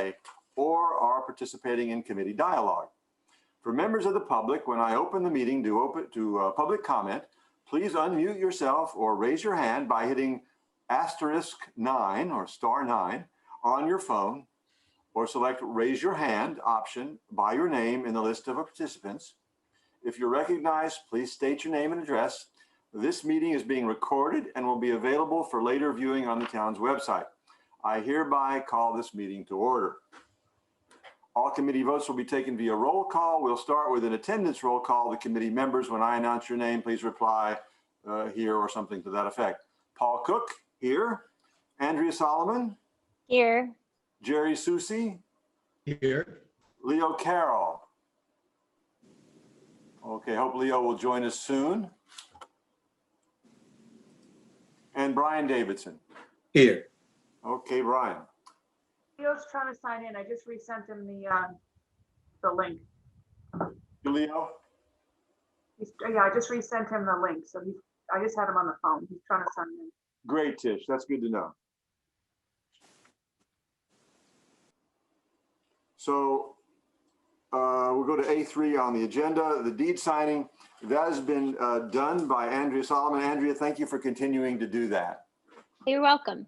today or are participating in committee dialogue. For members of the public, when I open the meeting to public comment, please unmute yourself or raise your hand by hitting *9 or *9 on your phone, or select raise your hand option by your name in the list of participants. If you're recognized, please state your name and address. This meeting is being recorded and will be available for later viewing on the town's website. I hereby call this meeting to order. All committee votes will be taken via roll call. We'll start with an attendance roll call. The committee members, when I announce your name, please reply here or something to that effect. Paul Cook, here. Andrea Solomon. Here. Jerry Susi. Here. Leo Carroll. Okay, hope Leo will join us soon. And Brian Davidson. Here. Okay, Brian. Leo's trying to sign in. I just resent him the link. Leo? Yeah, I just resent him the link. So I just had him on the phone. He's trying to sign in. Great, Tish. That's good to know. So we'll go to A3 on the agenda, the deed signing. That has been done by Andrea Solomon. Andrea, thank you for continuing to do that. You're welcome.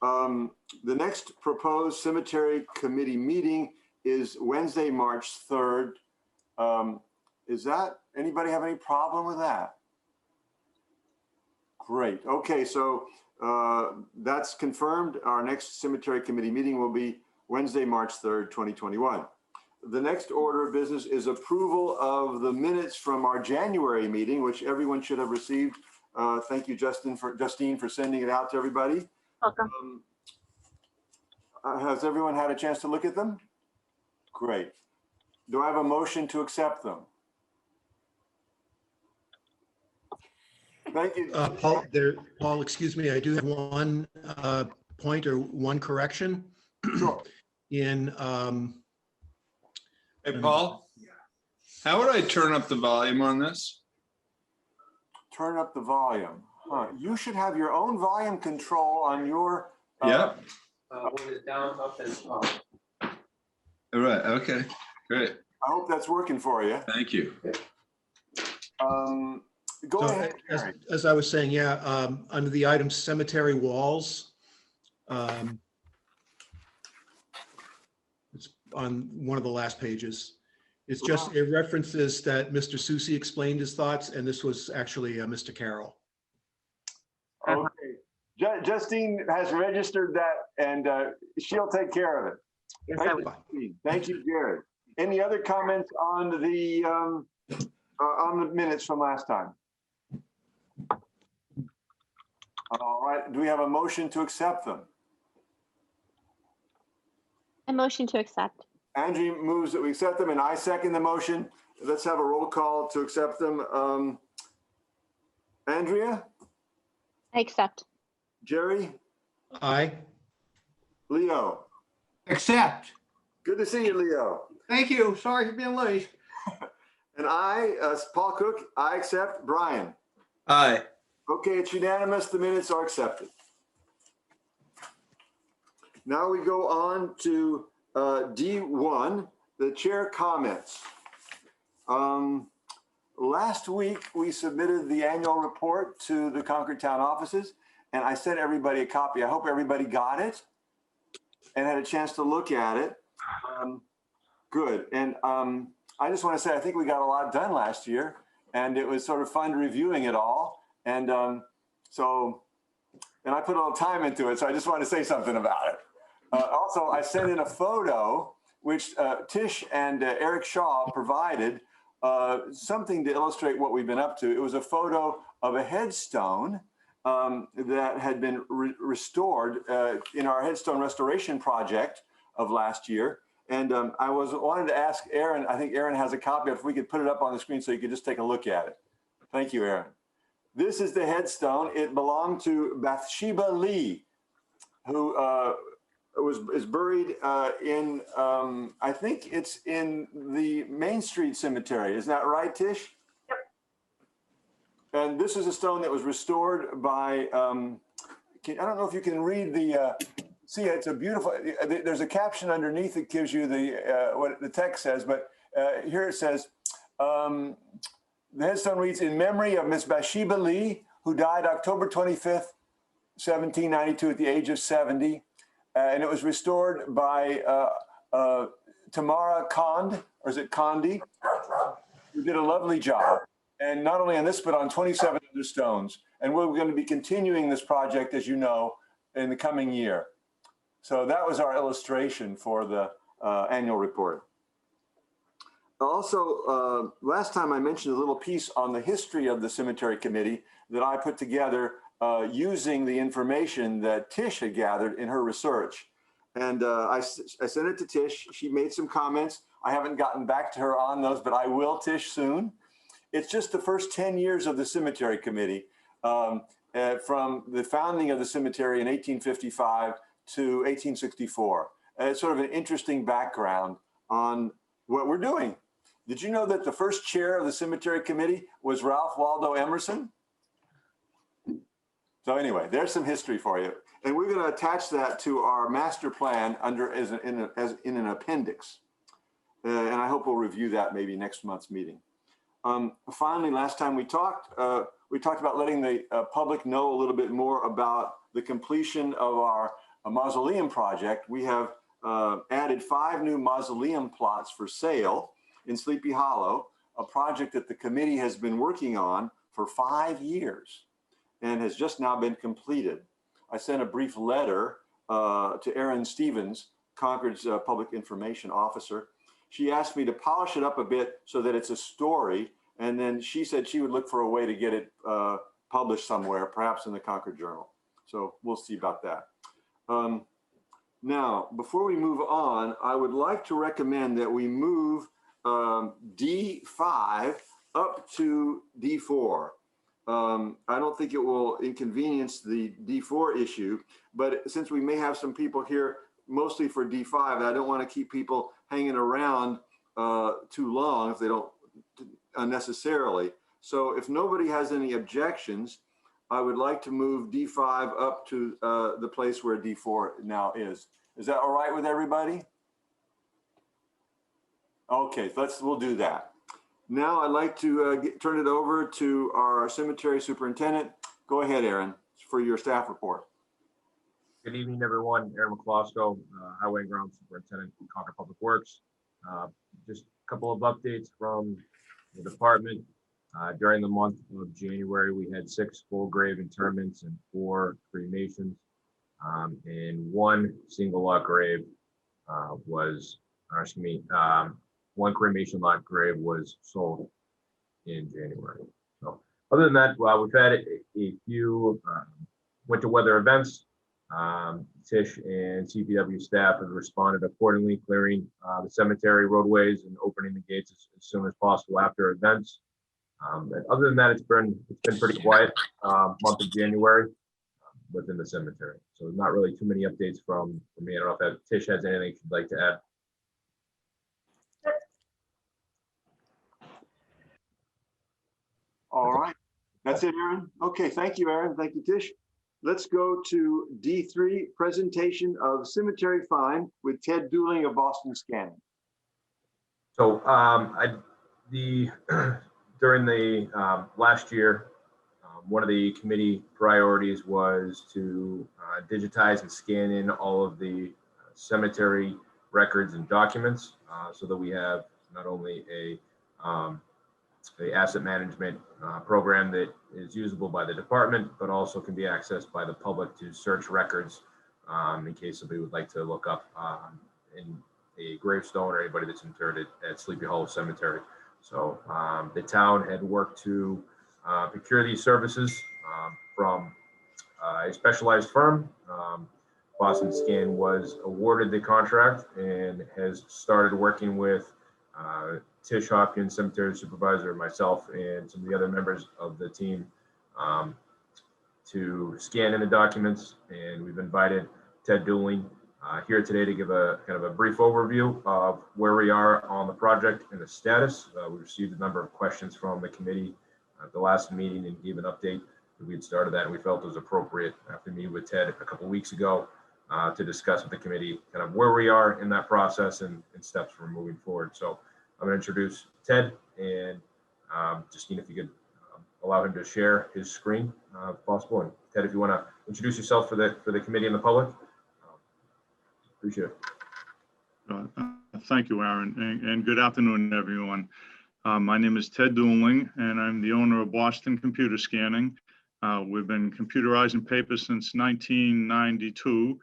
The next proposed cemetery committee meeting is Wednesday, March 3rd. Anybody have any problem with that? Great. Okay, so that's confirmed. Our next cemetery committee meeting will be Wednesday, March 3rd, 2021. The next order of business is approval of the minutes from our January meeting, which everyone should have received. Thank you, Justine, for sending it out to everybody. Welcome. Has everyone had a chance to look at them? Great. Do I have a motion to accept them? Thank you. Paul, excuse me, I do have one point or one correction. Sure. In Hey, Paul, how would I turn up the volume on this? Turn up the volume. You should have your own volume control on your. Yeah. When it's down, up, and up. All right. Okay. Great. I hope that's working for you. Thank you. Go so ahead. as I was saying, yeah, under the item cemetery walls, it's on one of the last pages. It's just, it references that Mr. Susi explained his thoughts, and this was actually Mr. Carroll. Okay. Justine has registered that, and she'll take care of it. Yes, Thank you, Jared. Any other comments on the minutes from last time? All right. Do we have a motion to accept them? A motion to accept. Andrew moves that we accept them, and I second the motion. Let's have a roll call to accept them. Andrea? I accept. Jerry? Aye. Leo? Accept. Good to see you, Leo. Thank you. Sorry for being late. And I, Paul Cook, I accept. Brian? Aye. Okay, it's unanimous. The minutes are accepted. Now we go on to D1, the chair comments. Last week, we submitted the annual report to the Concord town offices, and I sent everybody a copy. I hope everybody got it and had a chance to look at it. Good. And I just want to say, I think we got a lot done last year, and it was sort of fun reviewing it all. And I put a little time into it, so I just want to say something about it. Also, I sent in a photo, which Tish and Eric Shaw provided, something to illustrate what we've been up to. It was a photo of a headstone that had been restored in our headstone restoration project of last year. And I wanted to ask Aaron, I think Aaron has a copy, if we could put it up on the screen so you could just take a look at it. Thank you, Aaron. This is the headstone. It belonged to Bathsheba Lee, who is buried in, I think it's in the Main Street Cemetery. Isn't that right, Tish? Yep. And this is a stone that was restored by, I don't know if you can read the see, it's a beautiful, there's a caption underneath that gives you the what the text says, but here it says, the headstone reads, in memory of Miss Bathsheba Lee, who died October 25th, 1792 at the age of 70. And it was restored by Tamara Kond, or is it Condi, who did a lovely job. And not only on this, but on 27 other stones. And we're going to be continuing this project, as you know, in the coming year. So that was our illustration for the annual report. Also, last time I mentioned a little piece on the history of the cemetery committee that I put together using the information that Tish had gathered in her research. And I sent it to Tish. She made some comments. I haven't gotten back to her on those, but I will, Tish, soon. It's just the first 10 years of the cemetery committee, from the founding of the cemetery in 1855 to 1864. It's sort of an interesting background on what we're doing. Did you know that the first chair of the cemetery committee was Ralph Waldo Emerson? So anyway, there's some history for you. And we're going to attach that to our master plan as in an appendix. And I hope we'll review that maybe next month's meeting. Finally, last time we talked about letting the public know a little bit more about the completion of our mausoleum project. We have added 5 new mausoleum plots for sale in Sleepy Hollow, a project that the committee has been working on for 5 years and has just now been completed. I sent a brief letter to Erin Stevens, Concord's public information officer. She asked me to polish it up a bit so that it's a story. And then she said she would look for a way to get it published somewhere, perhaps in the Concord Journal. So we'll see about that. Now, before we move on, I would like to recommend that we move D5 up to D4. I don't think it will inconvenience the D4 issue, but since we may have some people here mostly for D5, I don't want to keep people hanging around too long if they don't unnecessarily. So if nobody has any objections, I would like to move D5 up to the place where D4 now is. Is that all right with everybody? Okay, we'll do that. Now I'd like to turn it over to our cemetery superintendent. Go ahead, Aaron, for your staff report. Good evening, everyone. Aaron McCloskey, Highway and Ground Superintendent, Concord Public Works. Just a couple of updates from the department. During the month of January, we had 6 full grave interments and 4 cremations. And 1 single lot grave one cremation lot grave was sold in January. So other than that, we've had a few winter weather events. Tish and CPW staff have responded accordingly, clearing the cemetery roadways and opening the gates as soon as possible after events. And other than that, it's been pretty quiet month of January within the cemetery. So not really too many updates from me. I don't know if Tish has anything she'd like to add. All right, that's it, Aaron. Okay, thank you, Aaron. Thank you, Tish. Let's go to D3, presentation of cemetery find with Ted Dooling of Boston Scanning. So during the last year, one of the committee priorities was to digitize and scan in all of the cemetery records and documents so that we have not only the asset management program that is usable by the department, but also can be accessed by the public to search records in case somebody would like to look up in a gravestone or anybody that's interred at Sleepy Hollow Cemetery. So the town had worked to procure these services from a specialized firm. Boston Scan was awarded the contract and has started working with Tish Hopkins, cemetery supervisor, myself, and some of the other members of the team to scan in the documents. And we've invited Ted Dooling here today to give a kind of a brief overview of where we are on the project and the status. We received a number of questions from the committee at the last meeting and gave an update. We had started that and we felt it was appropriate after meeting with Ted a couple of weeks ago to discuss with the committee kind of where we are in that process and steps we're moving forward. So I'm going to introduce Ted, and Justine, if you could allow him to share his screen if possible. And Ted, if you want to introduce yourself for the committee and the public, appreciate it. Thank you, Aaron, and good afternoon, everyone. My name is Ted Dooling, and I'm the owner of Boston Computer Scanning. We've been computerizing paper since 1992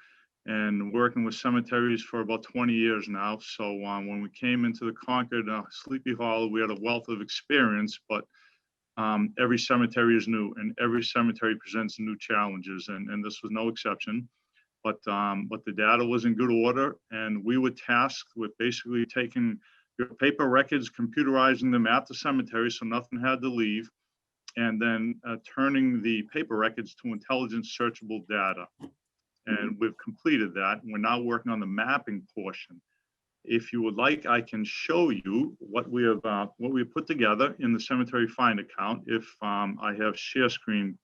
and working with cemeteries for about 20 years now. So when we came into the Concord Sleepy Hollow, we had a wealth of experience, but every cemetery is new and every cemetery presents new challenges, and this was no exception. But the data was in good order, and we were tasked with basically taking your paper records, computerizing them at the cemetery so nothing had to leave, and then turning the paper records to intelligent searchable data. And we've completed that. We're now working on the mapping portion. If you would like, I can show you what we have put together in the cemetery find account. If I have share screen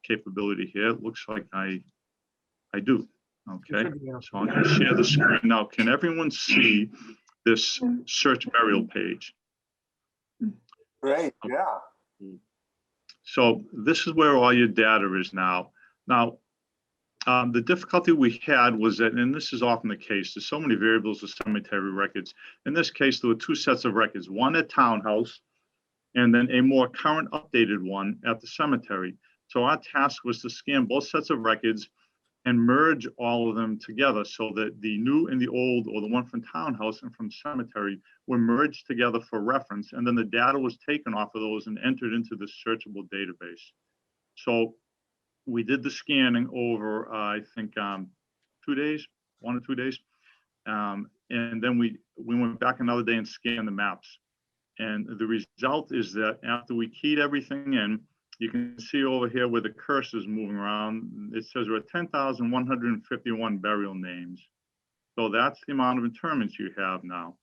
capability here, it looks like I do. Okay, so I'm going to share the screen now. Can everyone see this search burial page? Great, yeah. So this is where all your data is now. Now, the difficulty we had was that, and this is often the case, there's so many variables with cemetery records. In this case, there were two sets of records, one at townhouse, and then a more current updated one at the cemetery. So our task was to scan both sets of records and merge all of them together so that the new and the old, or the one from townhouse and from cemetery, were merged together for reference. And then the data was taken off of those and entered into the searchable database. So we did the scanning over, I think, 2 days, 1 or 2 days. And then we went back another day and scanned the maps. And the result is that after we keyed everything in, you can see over here where the cursor is moving around, it says we're at 10,151 burial names. So that's the amount of interments you have now.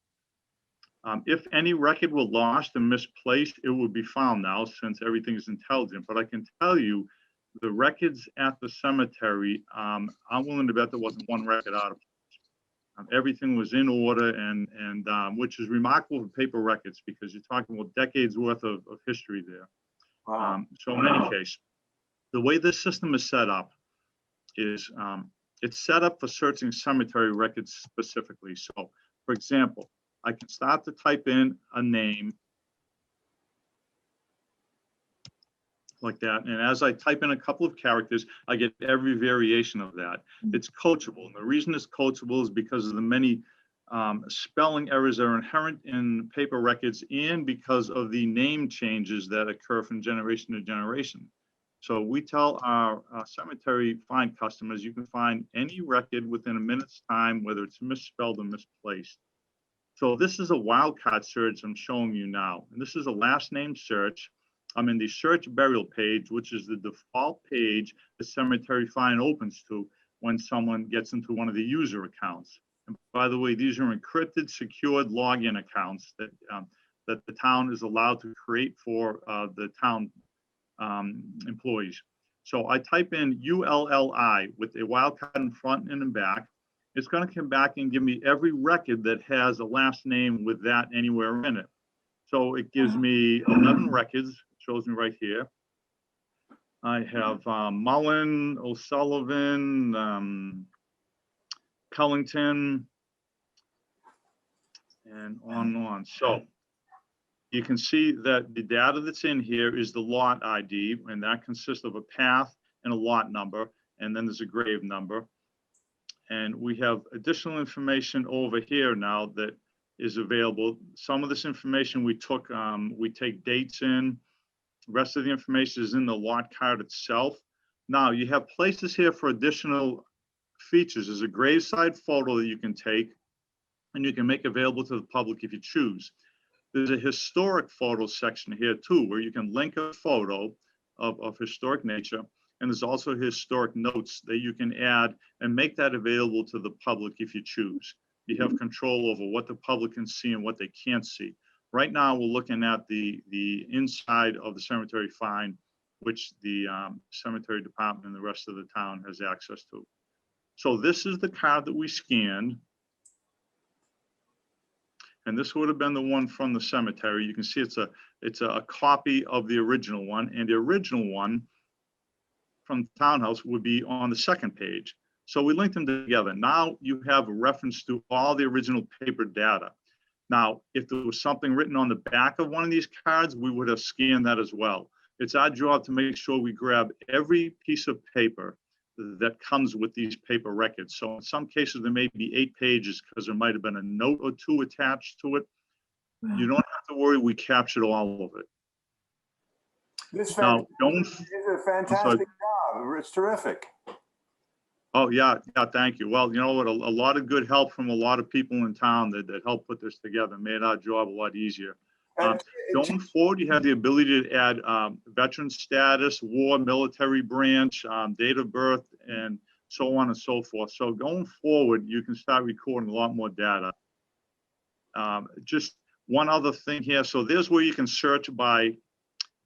If any record were lost and misplaced, it would be found now since everything is intelligent. But I can tell you the records at the cemetery, I'm willing to bet there wasn't one record out of place. Everything was in order, and which is remarkable for paper records because you're talking about decades worth of history there. Wow. So in any case, the way this system is set up is it's set up for searching cemetery records specifically. So for example, I can start to type in a name like that. And as I type in a couple of characters, I get every variation of that. It's coachable. And the reason it's coachable is because of the many spelling errors that are inherent in paper records and because of the name changes that occur from generation to generation. So we tell our cemetery find customers, you can find any record within a minute's time, whether it's misspelled or misplaced. So this is a wildcard search I'm showing you now. And this is a last name search. I'm in the search burial page, which is the default page the cemetery find opens to when someone gets into one of the user accounts. And by the way, these are encrypted, secured login accounts that that the town is allowed to create for the town employees. So I type in ULLI with a wildcard in front and in back. It's going to come back and give me every record that has a last name with that anywhere in it. So it gives me 11 records. It shows me right here. I have Mullen, O'Sullivan, Cullington, and on. So you can see that the data that's in here is the lot ID, and that consists of a path and a lot number, and then there's a grave number. And we have additional information over here now that is available. Some of this information we took, we take dates in. The rest of the information is in the lot card itself. Now you have places here for additional features. There's a graveside photo that you can take and you can make available to the public if you choose. There's a historic photo section here too, where you can link a photo of historic nature. And there's also historic notes that you can add and make that available to the public if you choose. You have control over what the public can see and what they can't see. Right now, we're looking at the inside of the cemetery find, which the cemetery department and the rest of the town has access to. So this is the card that we scanned. And this would have been the one from the cemetery. You can see it's a copy of the original one, and the original one from the townhouse would be on the second page. So we linked them together. Now you have a reference to all the original paper data. Now, if there was something written on the back of one of these cards, we would have scanned that as well. It's our job to make sure we grab every piece of paper that comes with these paper records. So in some cases, there may be 8 pages because there might have been a note or 2 attached to it. You don't have to worry, we captured all of it. This Now, is a fantastic job. It's terrific. Oh, yeah, thank you. Well, you know what, a lot of good help from a lot of people in town that helped put this together, made our job a lot easier. Going forward, you have the ability to add veteran status, war, military branch, date of birth, and so on and so forth. So going forward, you can start recording a lot more data. Just one other thing here. So there's where you can search by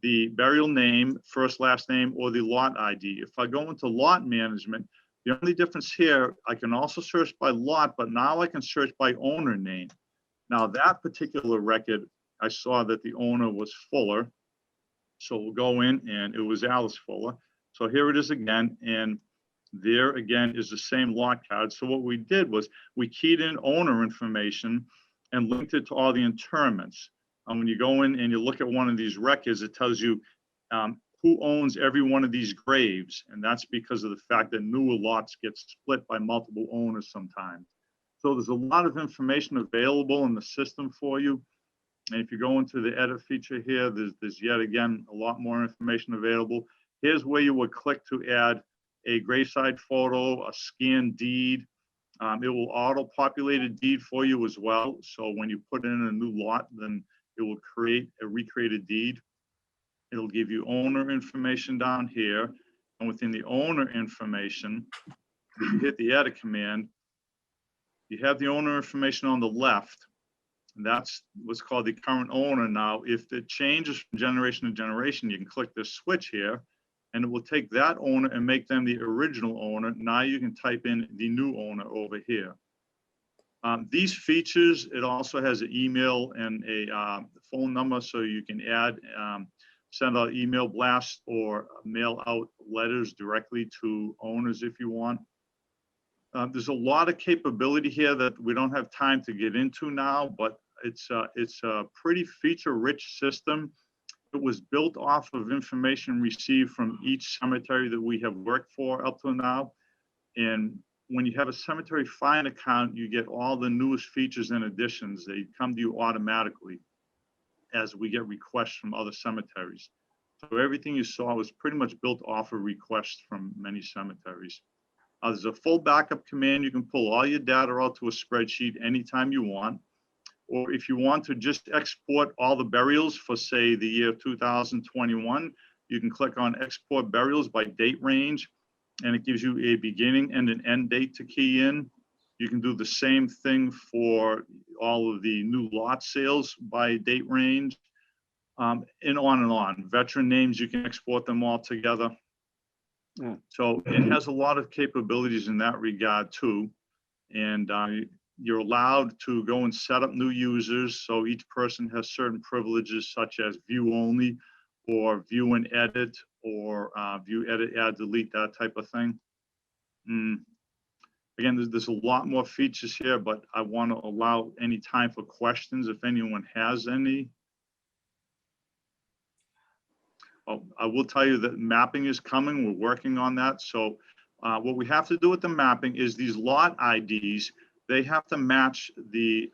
the burial name, first, last name, or the lot ID. If I go into lot management, the only difference here, I can also search by lot, but now I can search by owner name. Now that particular record, I saw that the owner was Fuller. So we'll go in and it was Alice Fuller. So here it is again. And there again is the same lot card. So what we did was we keyed in owner information and linked it to all the interments. And when you go in and you look at one of these records, it tells you who owns every one of these graves. And that's because of the fact that newer lots get split by multiple owners sometimes. So there's a lot of information available in the system for you. And if you go into the edit feature here, there's yet again a lot more information available. Here's where you would click to add a graveside photo, a scanned deed. It will auto-populate a deed for you as well. So when you put in a new lot, then it will create a recreated deed. It'll give you owner information down here. And within the owner information, if you hit the edit command, you have the owner information on the left. And that's what's called the current owner. Now, if it changes from generation to generation, you can click this switch here, and it will take that owner and make them the original owner. Now you can type in the new owner over here. These features, it also has an email and a phone number, so you can add, send out email blasts or mail out letters directly to owners if you want. There's a lot of capability here that we don't have time to get into now, but it's a pretty feature-rich system. It was built off of information received from each cemetery that we have worked for up to now. And when you have a cemetery find account, you get all the newest features and additions. They come to you automatically as we get requests from other cemeteries. So everything you saw was pretty much built off of requests from many cemeteries. There's a full backup command. You can pull all your data out to a spreadsheet anytime you want. Or if you want to just export all the burials for, say, the year 2021, you can click on Export Burials by Date Range, and it gives you a beginning and an end date to key in. You can do the same thing for all of the new lot sales by date range, and on. Veteran names, you can export them all together. So it has a lot of capabilities in that regard too. And you're allowed to go and set up new users. So each person has certain privileges such as view only or view and edit or view, edit, add, delete, that type of thing. Again, there's a lot more features here, but I want to allow any time for questions if anyone has any. Oh, I will tell you that mapping is coming. We're working on that. So what we have to do with the mapping is these lot IDs, they have to match the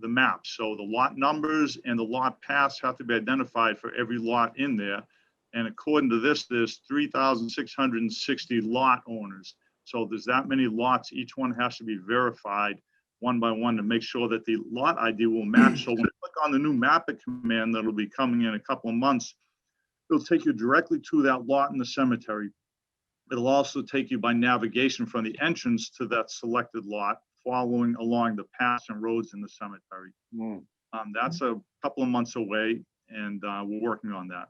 map. So the lot numbers and the lot paths have to be identified for every lot in there. And according to this, there's 3,660 lot owners. So there's that many lots. Each one has to be verified one by one to make sure that the lot ID will match. So when you click on the new mapping command that'll be coming in a couple of months, it'll take you directly to that lot in the cemetery. It'll also take you by navigation from the entrance to that selected lot, following along the paths and roads in the cemetery. That's a couple of months away, and we're working on that.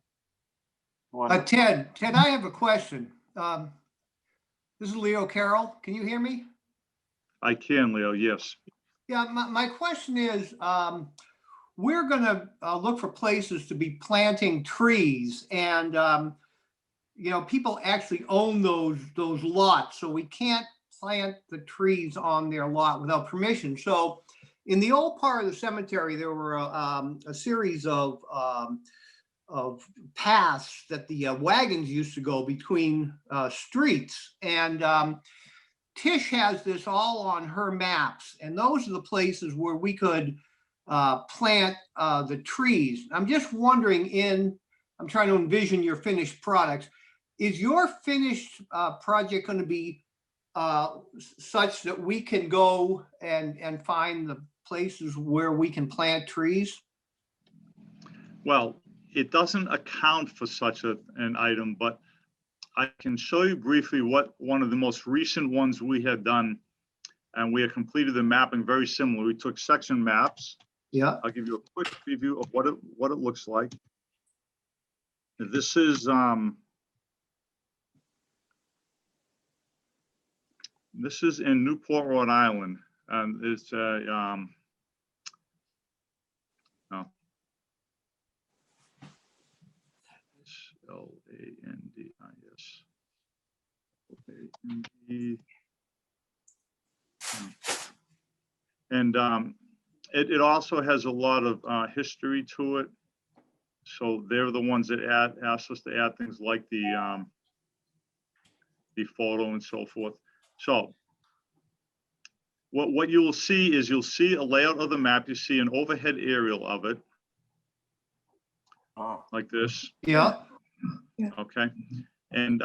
Ted, I have a question. This is Leo Carroll. Can you hear me? I can, Leo, yes. Yeah, my question is, we're gonna look for places to be planting trees and, people actually own those lots, so we can't plant the trees on their lot without permission. So in the old part of the cemetery, there were a series of paths that the wagons used to go between streets. And Tish has this all on her maps, and those are the places where we could plant the trees. I'm just wondering, I'm trying to envision your finished products. Is your finished project going to be such that we can go and find the places where we can plant trees? Well, it doesn't account for such an item, but I can show you briefly what one of the most recent ones we had done, and we had completed the mapping very similar. We took section maps. Yeah. I'll give you a quick preview of what it looks like. This is in Newport, Rhode Island, and it's no. Landis. And it also has a lot of history to it. So they're the ones that asked us to add things like the photo and so forth. So what you will see is you'll see a layout of the map. You see an overhead aerial of it. Oh. Like this. Yeah. Okay. And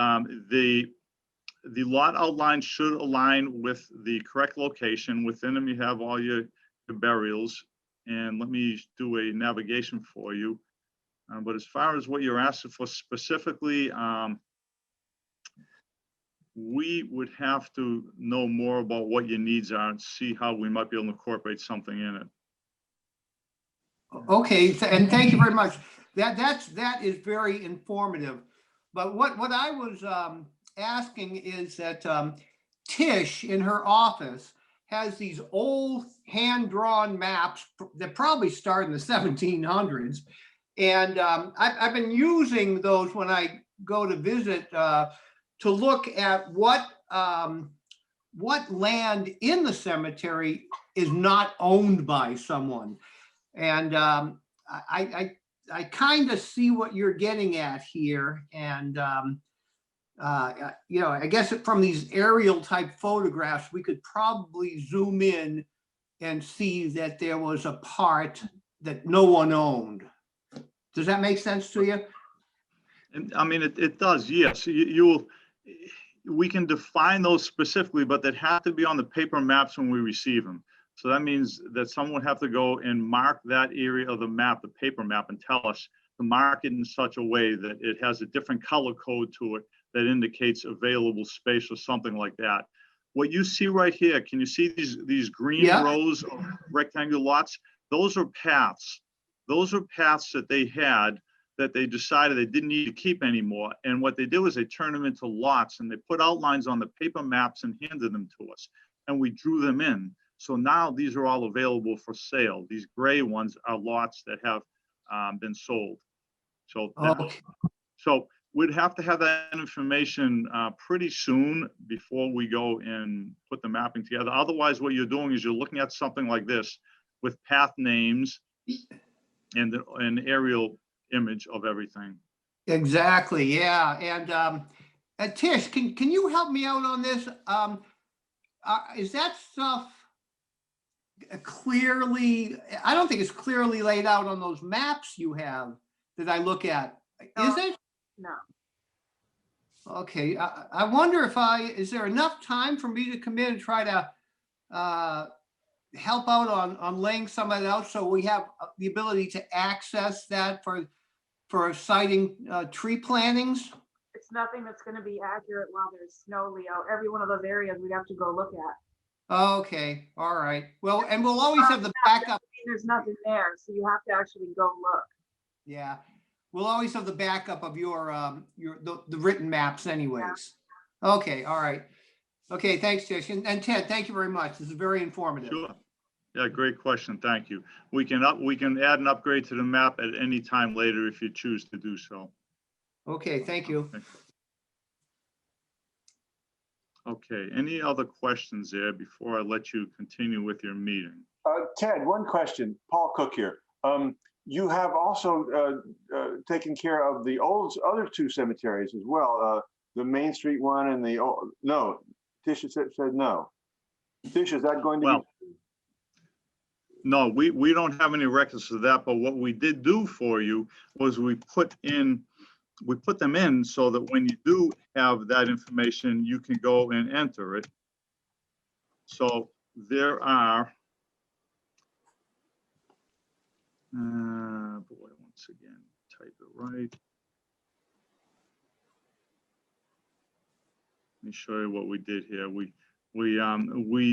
the lot outline should align with the correct location. Within them, you have all your burials. And let me do a navigation for you. But as far as what you're asking for specifically, we would have to know more about what your needs are and see how we might be able to incorporate something in it. Okay, and thank you very much. That is very informative. But what I was asking is that Tish in her office has these old hand-drawn maps that probably start in the 1700s. And I've been using those when I go to visit to look at what land in the cemetery is not owned by someone. And I kind of see what you're getting at here. And, I guess from these aerial type photographs, we could probably zoom in and see that there was a part that no one owned. Does that make sense to you? And I mean, it does, yes. We can define those specifically, but that have to be on the paper maps when we receive them. So that means that someone would have to go and mark that area of the map, the paper map, and tell us to mark it in such a way that it has a different color code to it that indicates available space or something like that. What you see right here, can you see these green rows of rectangular lots? Those are paths. Those are paths that they had that they decided they didn't need to keep anymore. And what they did was they turned them into lots, and they put outlines on the paper maps and handed them to us. And we drew them in. So now these are all available for sale. These gray ones are lots that have been sold. So, so we'd have to have that information pretty soon before we go and put the mapping together. Otherwise, what you're doing is you're looking at something like this with path names and an aerial image of everything. Exactly, yeah. And Tish, can you help me out on this? Is that stuff clearly, I don't think it's clearly laid out on those maps you have that I look at. Is it? No. Okay, I wonder is there enough time for me to come in and try to help out on laying some of that out so we have the ability to access that for citing tree plantings? It's nothing that's going to be accurate while there's snow, Leo. Every one of those areas we'd have to go look at. Okay, all right. Well, and we'll always have the backup. There's nothing there, so you have to actually go look. Yeah, we'll always have the backup of your the written maps anyways. Okay, all right. Okay, thanks, Tish. And Ted, thank you very much. This is very informative. Sure. Yeah, great question. Thank you. We can add an upgrade to the map at any time later if you choose to do so. Okay, thank you. Okay, any other questions there before I let you continue with your meeting? Ted, one question. Paul Cook here. You have also taken care of the other two cemeteries as well. The Main Street one and the no. Tisha said no. Tisha, is that going to Well, be? no, we don't have any records of that, but what we did do for you was we put them in so that when you do have that information, you can go and enter it. So there are, boy, once again, type it right. Let me show you what we did here. We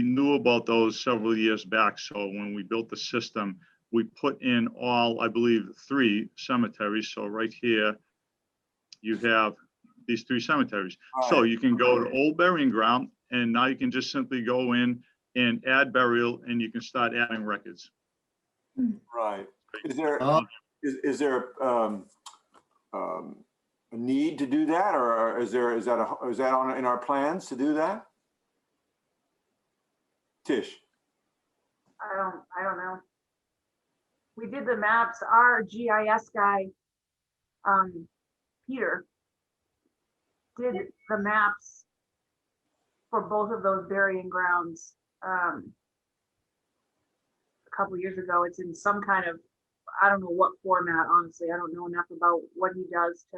knew about those several years back. So when we built the system, we put in all, I believe, 3 cemeteries. So right here, you have these 3 cemeteries. Right. So you can go to Old Burying Ground, and now you can just simply go in and add burial, and you can start adding records. Right. Is there is there a need to do that, or is that on in our plans to do that? Tish. I don't know. We did the maps. Our GIS guy, Peter, did the maps for both of those burying grounds a couple years ago. It's in some kind of, I don't know what format, honestly. I don't know enough about what he does to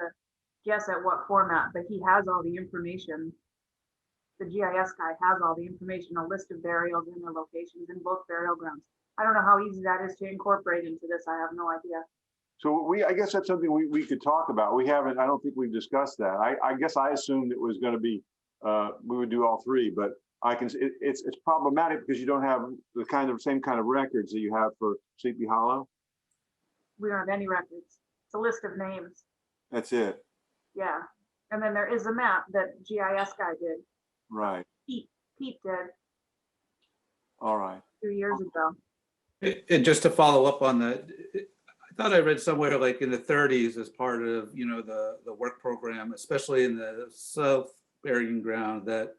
guess at what format, but he has all the information. The GIS guy has all the information, a list of burials and their locations in both burial grounds. I don't know how easy that is to incorporate into this. I have no idea. So I guess that's something we could talk about. We haven't, I don't think we've discussed that. I guess I assumed it was going to be, we would do all 3, but it's problematic because you don't have the same kind of records that you have for Sleepy Hollow. We don't have any records. It's a list of names. That's it. Yeah. And then there is a map that GIS guy did. Right. Pete did All right. 2 years ago. And just to follow up on that, I thought I read somewhere like in the 30s as part of, the work program, especially in the South Burying Ground, that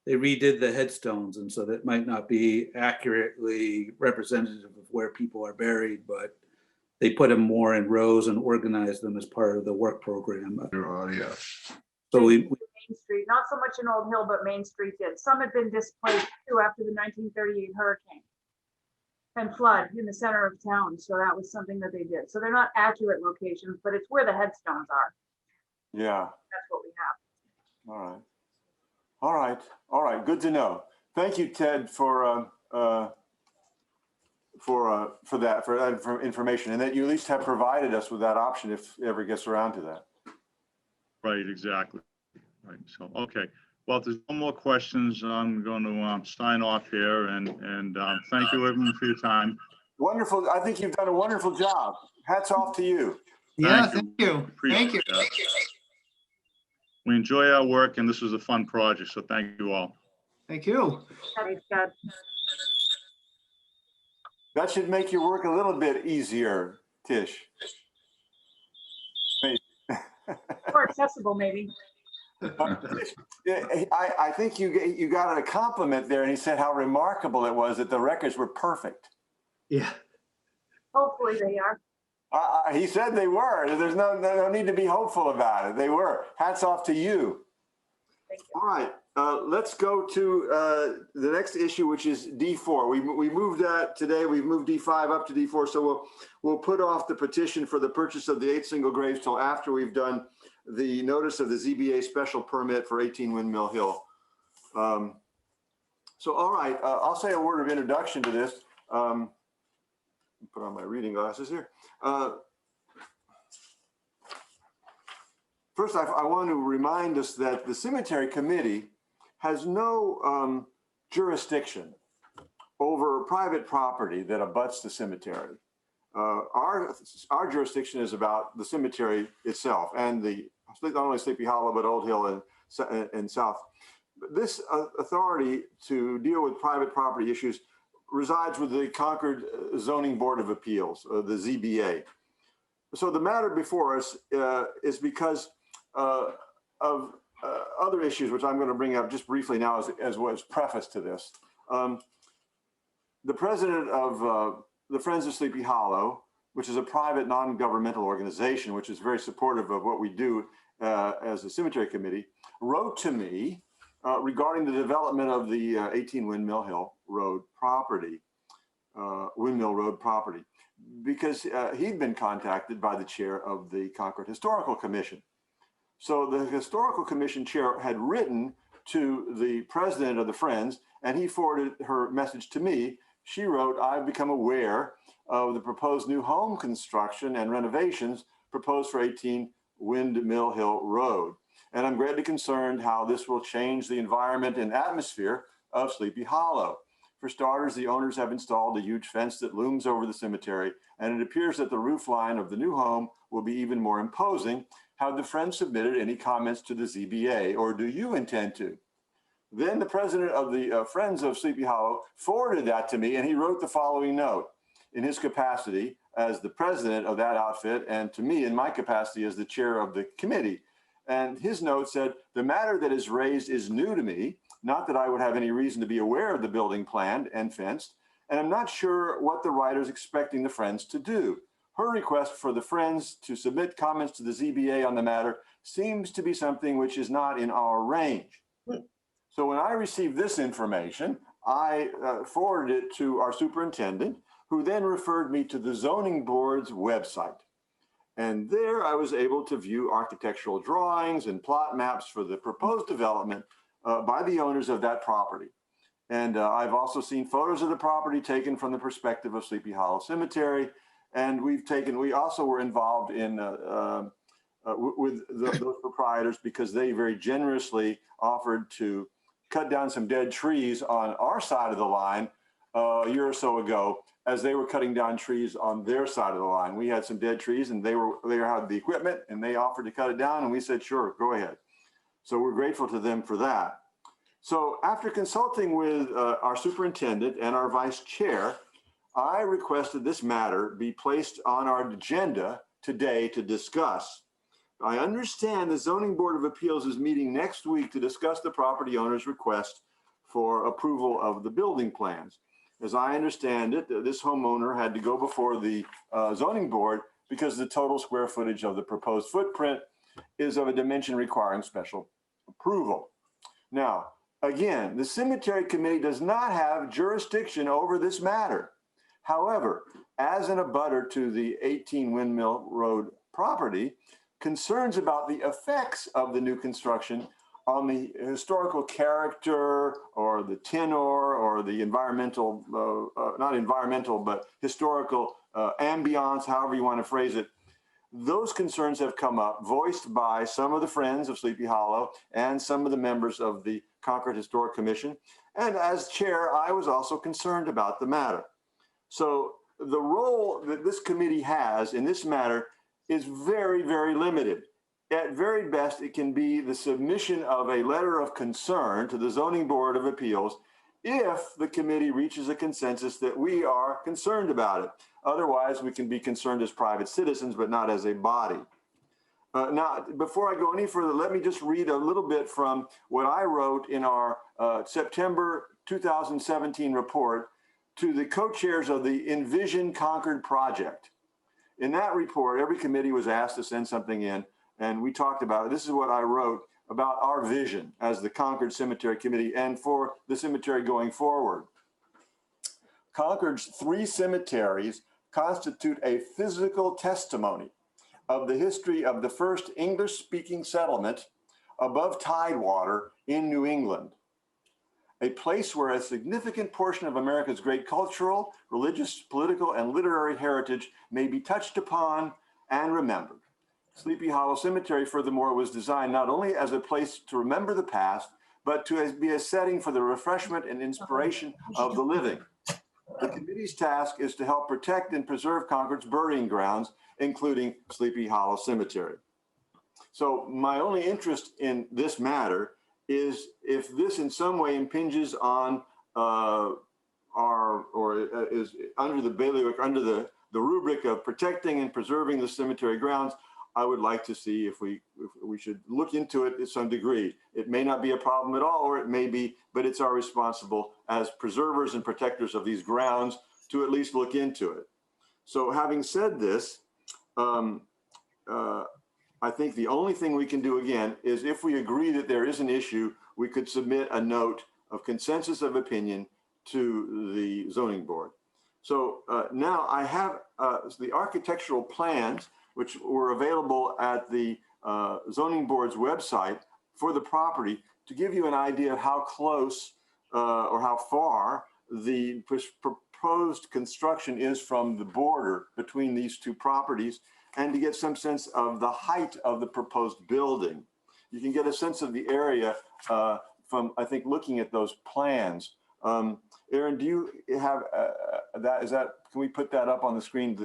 they redid the headstones. And so that might not be accurately representative of where people are buried, but they put them more in rows and organized them as part of the work program. Your audio. So we Main Street, not so much in Old Hill, but Main Street did. Some had been displaced too after the 1938 hurricane and flood in the center of town. So that was something that they did. So they're not accurate locations, but it's where the headstones are. Yeah. That's what we have. All right. All right. All right. Good to know. Thank you, Ted, for information, and that you at least have provided us with that option if it ever gets around to that. Right, exactly. Right. So, okay. Well, if there's no more questions, I'm going to sign off here and thank you everyone for your time. Wonderful. I think you've done a wonderful job. Hats off to you. Yeah, Thank thank you. Appreciate Thank you. that. We enjoy our work, and this was a fun project, so thank you all. Thank you. Thanks, Ted. That should make your work a little bit easier, Tish. More accessible, maybe. I think you got a compliment there, and he said how remarkable it was that the records were perfect. Yeah. Hopefully they are. He said they were. There's no need to be hopeful about it. They were. Hats off to you. Thank you. All right. Let's go to the next issue, which is D4. We moved that today. We've moved D5 up to D4. So we'll put off the petition for the purchase of the 8 single graves till after we've done the notice of the ZBA special permit for 18 Windmill Hill. So, all right, I'll say a word of introduction to this. Put on my reading glasses here. First, I want to remind us that the cemetery committee has no jurisdiction over private property that abuts the cemetery. Our jurisdiction is about the cemetery itself and not only Sleepy Hollow, but Old Hill and South. this authority to deal with private property issues resides with the Concord Zoning Board of Appeals, the ZBA. So the matter before us is because of other issues, which I'm going to bring up just briefly now as was preface to this. The president of the Friends of Sleepy Hollow, which is a private non-governmental organization, which is very supportive of what we do as a cemetery committee, wrote to me regarding the development of the 18 Windmill Road property, because he'd been contacted by the chair of the Concord Historical Commission. So the Historical Commission chair had written to the president of the Friends, and he forwarded her message to me. She wrote, "I've become aware of the proposed new home construction and renovations proposed for 18 Windmill Hill Road. And I'm greatly concerned how this will change the environment and atmosphere of Sleepy Hollow. For starters, the owners have installed a huge fence that looms over the cemetery, and it appears that the roof line of the new home will be even more imposing. Have the Friends submitted any comments to the ZBA, or do you intend to?" Then the president of the Friends of Sleepy Hollow forwarded that to me, and he wrote the following note in his capacity as the president of that outfit, and to me in my capacity as the chair of the committee. And his note said, "The matter that is raised is new to me, not that I would have any reason to be aware of the building planned and fenced, and I'm not sure what the writer is expecting the Friends to do. Her request for the Friends to submit comments to the ZBA on the matter seems to be something which is not in our range." So when I received this information, I forwarded it to our superintendent, who then referred me to the zoning board's website. And there I was able to view architectural drawings and plot maps for the proposed development by the owners of that property. And I've also seen photos of the property taken from the perspective of Sleepy Hollow Cemetery. And we also were involved in with those proprietors, because they very generously offered to cut down some dead trees on our side of the line a year or so ago, as they were cutting down trees on their side of the line. We had some dead trees, and they had the equipment, and they offered to cut it down, and we said, "Sure, go ahead." So we're grateful to them for that. So after consulting with our superintendent and our vice chair, I requested this matter be placed on our agenda today to discuss. I understand the Zoning Board of Appeals is meeting next week to discuss the property owner's request for approval of the building plans. As I understand it, this homeowner had to go before the zoning board because the total square footage of the proposed footprint is of a dimension requiring special approval. Now, again, the cemetery committee does not have jurisdiction over this matter. However, as an abutter to the 18 Windmill Road property, concerns about the effects of the new construction on the historical character or the tenor or the environmental, not environmental, but historical ambiance, however you want to phrase it. Those concerns have come up, voiced by some of the Friends of Sleepy Hollow and some of the members of the Concord Historic Commission. And as chair, I was also concerned about the matter. So the role that this committee has in this matter is very, very limited. At very best, it can be the submission of a letter of concern to the Zoning Board of Appeals if the committee reaches a consensus that we are concerned about it. Otherwise, we can be concerned as private citizens, but not as a body. Now, before I go any further, let me just read a little bit from what I wrote in our September 2017 report to the co-chairs of the Envision Concord project. In that report, every committee was asked to send something in, and we talked about it. This is what I wrote about our vision as the Concord Cemetery Committee and for the cemetery going forward. Concord's 3 cemeteries constitute a physical testimony of the history of the first English-speaking settlement above tidewater in New England, a place where a significant portion of America's great cultural, religious, political, and literary heritage may be touched upon and remembered. Sleepy Hollow Cemetery, furthermore, was designed not only as a place to remember the past, but to be a setting for the refreshment and inspiration of the living. The committee's task is to help protect and preserve Concord's burying grounds, including Sleepy Hollow Cemetery. So my only interest in this matter is if this in some way impinges on is under the bailiwick, under the rubric of protecting and preserving the cemetery grounds, I would like to see if we should look into it to some degree. It may not be a problem at all, or it may be, but it's our responsible as preservers and protectors of these grounds to at least look into it. So having said this, I think the only thing we can do again is if we agree that there is an issue, we could submit a note of consensus of opinion to the zoning board. So now I have the architectural plans, which were available at the zoning board's website for the property, to give you an idea of how close or how far the proposed construction is from the border between these two properties, and to get some sense of the height of the proposed building. You can get a sense of the area from, I think, looking at those plans. Aaron, do you have that? Can we put that up on the screen?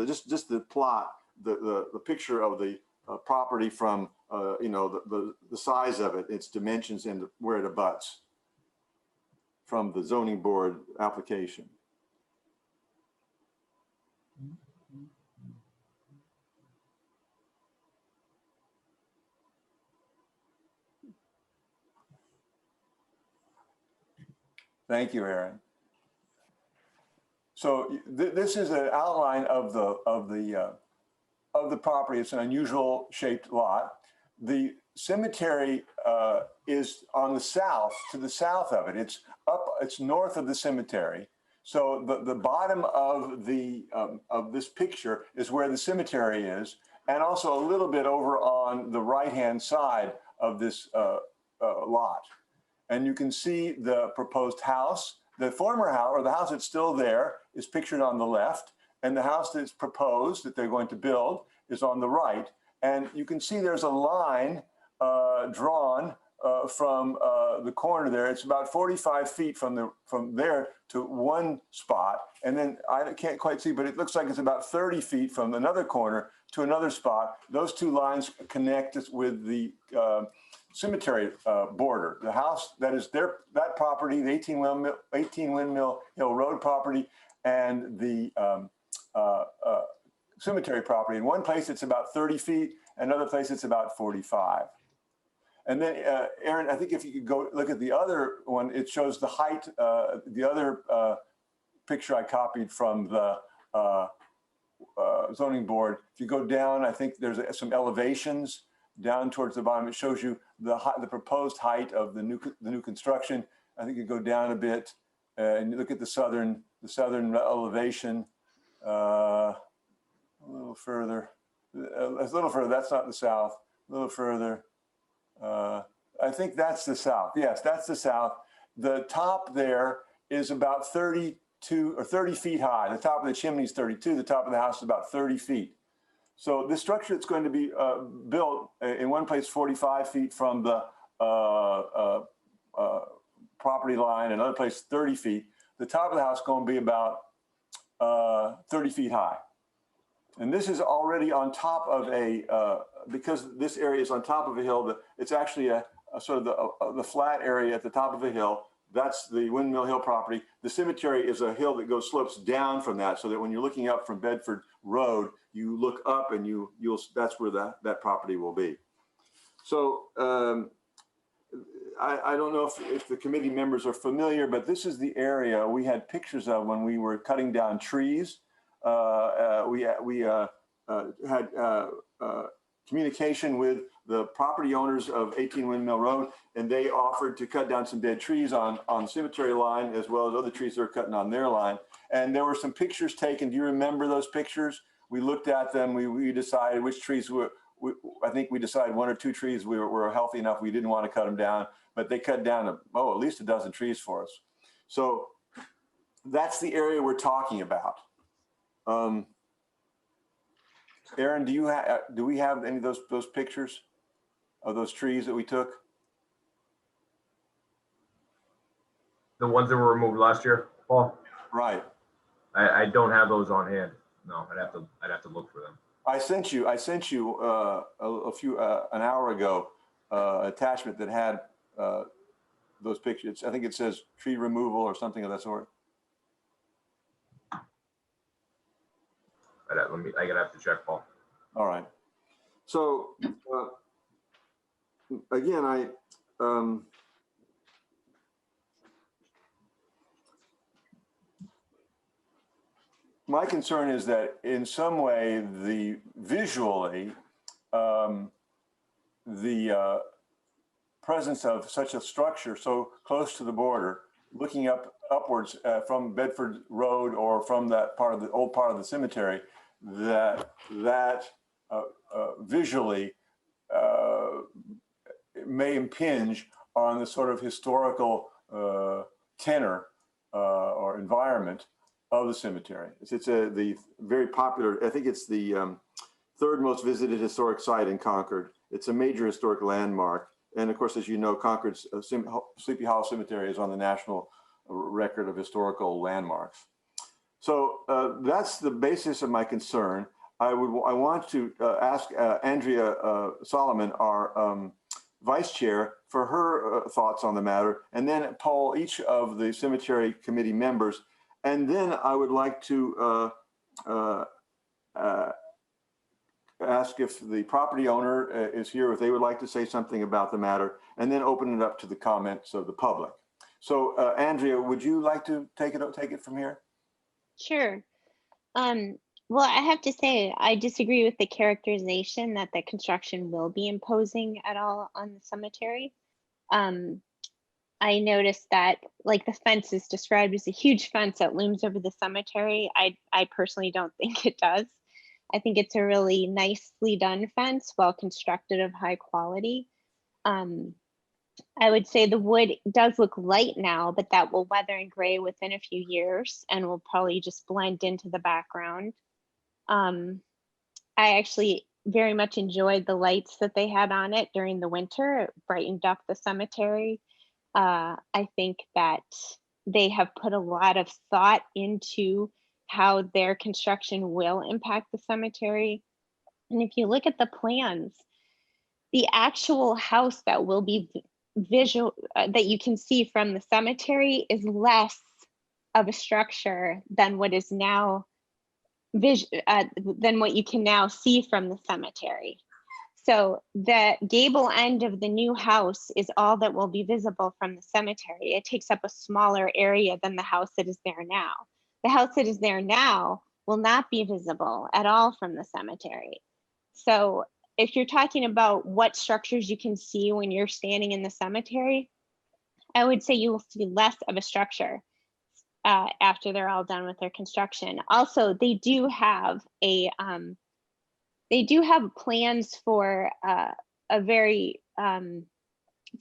Just the plot, the picture of the property from, the size of it, its dimensions, and where it abuts from the zoning board application. Thank you, Aaron. So this is an outline of the property. It's an unusual shaped lot. The cemetery is on the south, to the south of it. It's north of the cemetery. So the bottom of this picture is where the cemetery is, and also a little bit over on the right-hand side of this lot. And you can see the proposed house. The former house, or the house that's still there, is pictured on the left, and the house that's proposed that they're going to build is on the right. And you can see there's a line drawn from the corner there. It's about 45 feet from there to one spot. And then I can't quite see, but it looks like it's about 30 feet from another corner to another spot. Those two lines connect us with the cemetery border. The house that is there, that property, the 18 Windmill Hill Road property, and the cemetery property. In one place, it's about 30 feet. Another place, it's about 45. And then, Aaron, I think if you could go look at the other one, it shows the height. The other picture I copied from the zoning board. If you go down, I think there's some elevations down towards the bottom. It shows you the proposed height of the new construction. I think you go down a bit and you look at the southern elevation. A little further. That's not the south. A little further. I think that's the south. Yes, that's the south. The top there is about 32 or 30 feet high. The top of the chimney is 32. The top of the house is about 30 feet. So the structure that's going to be built in one place 45 feet from the property line, another place 30 feet. The top of the house is going to be about 30 feet high. And this is already on top of because this area is on top of a hill, it's actually a sort of the flat area at the top of a hill. That's the Windmill Hill property. The cemetery is a hill that slopes down from that, so that when you're looking up from Bedford Road, you look up and that's where that property will be. So I don't know if the committee members are familiar, but this is the area we had pictures of when we were cutting down trees. We had communication with the property owners of 18 Windmill Road, and they offered to cut down some dead trees on the cemetery line, as well as other trees they're cutting on their line. And there were some pictures taken. Do you remember those pictures? We looked at them. We decided which trees I think we decided one or two trees were healthy enough. We didn't want to cut them down, but they cut down at least a dozen trees for us. So that's the area we're talking about. Aaron, do we have any of those pictures of those trees that we took? The ones that were removed last year, Paul? Right. I don't have those on hand. No, I'd have to look for them. I sent you an hour ago attachment that had those pictures. I think it says tree removal or something of that sort. I gotta have to check, Paul. All right. So again, my concern is that in some way, visually, the presence of such a structure so close to the border, looking upwards from Bedford Road or from that part of the old part of the cemetery, that visually may impinge on the sort of historical tenor or environment of the cemetery. It's the very popular, I think it's the third most visited historic site in Concord. It's a major historic landmark. And of course, as you know, Concord's Sleepy Hollow Cemetery is on the national record of historical landmarks. So that's the basis of my concern. I want to ask Andrea Solomon, our vice chair, for her thoughts on the matter, and then poll each of the cemetery committee members. And then I would like to ask if the property owner is here, if they would like to say something about the matter, and then open it up to the comments of the public. So Andrea, would you like to take it from here? Sure. Well, I have to say, I disagree with the characterization that the construction will be imposing at all on the cemetery. I noticed that, like, the fence is described as a huge fence that looms over the cemetery. I personally don't think it does. I think it's a really nicely done fence, well constructed, of high quality. I would say the wood does look light now, but that will weather and gray within a few years and will probably just blend into the background. I actually very much enjoyed the lights that they had on it during the winter. It brightened up the cemetery. I think that they have put a lot of thought into how their construction will impact the cemetery. And if you look at the plans, the actual house that will be visual, that you can see from the cemetery, is less of a structure than what is now than what you can now see from the cemetery. So the gable end of the new house is all that will be visible from the cemetery. It takes up a smaller area than the house that is there now. The house that is there now will not be visible at all from the cemetery. So if you're talking about what structures you can see when you're standing in the cemetery, I would say you will see less of a structure after they're all done with their construction. Also, they do have plans for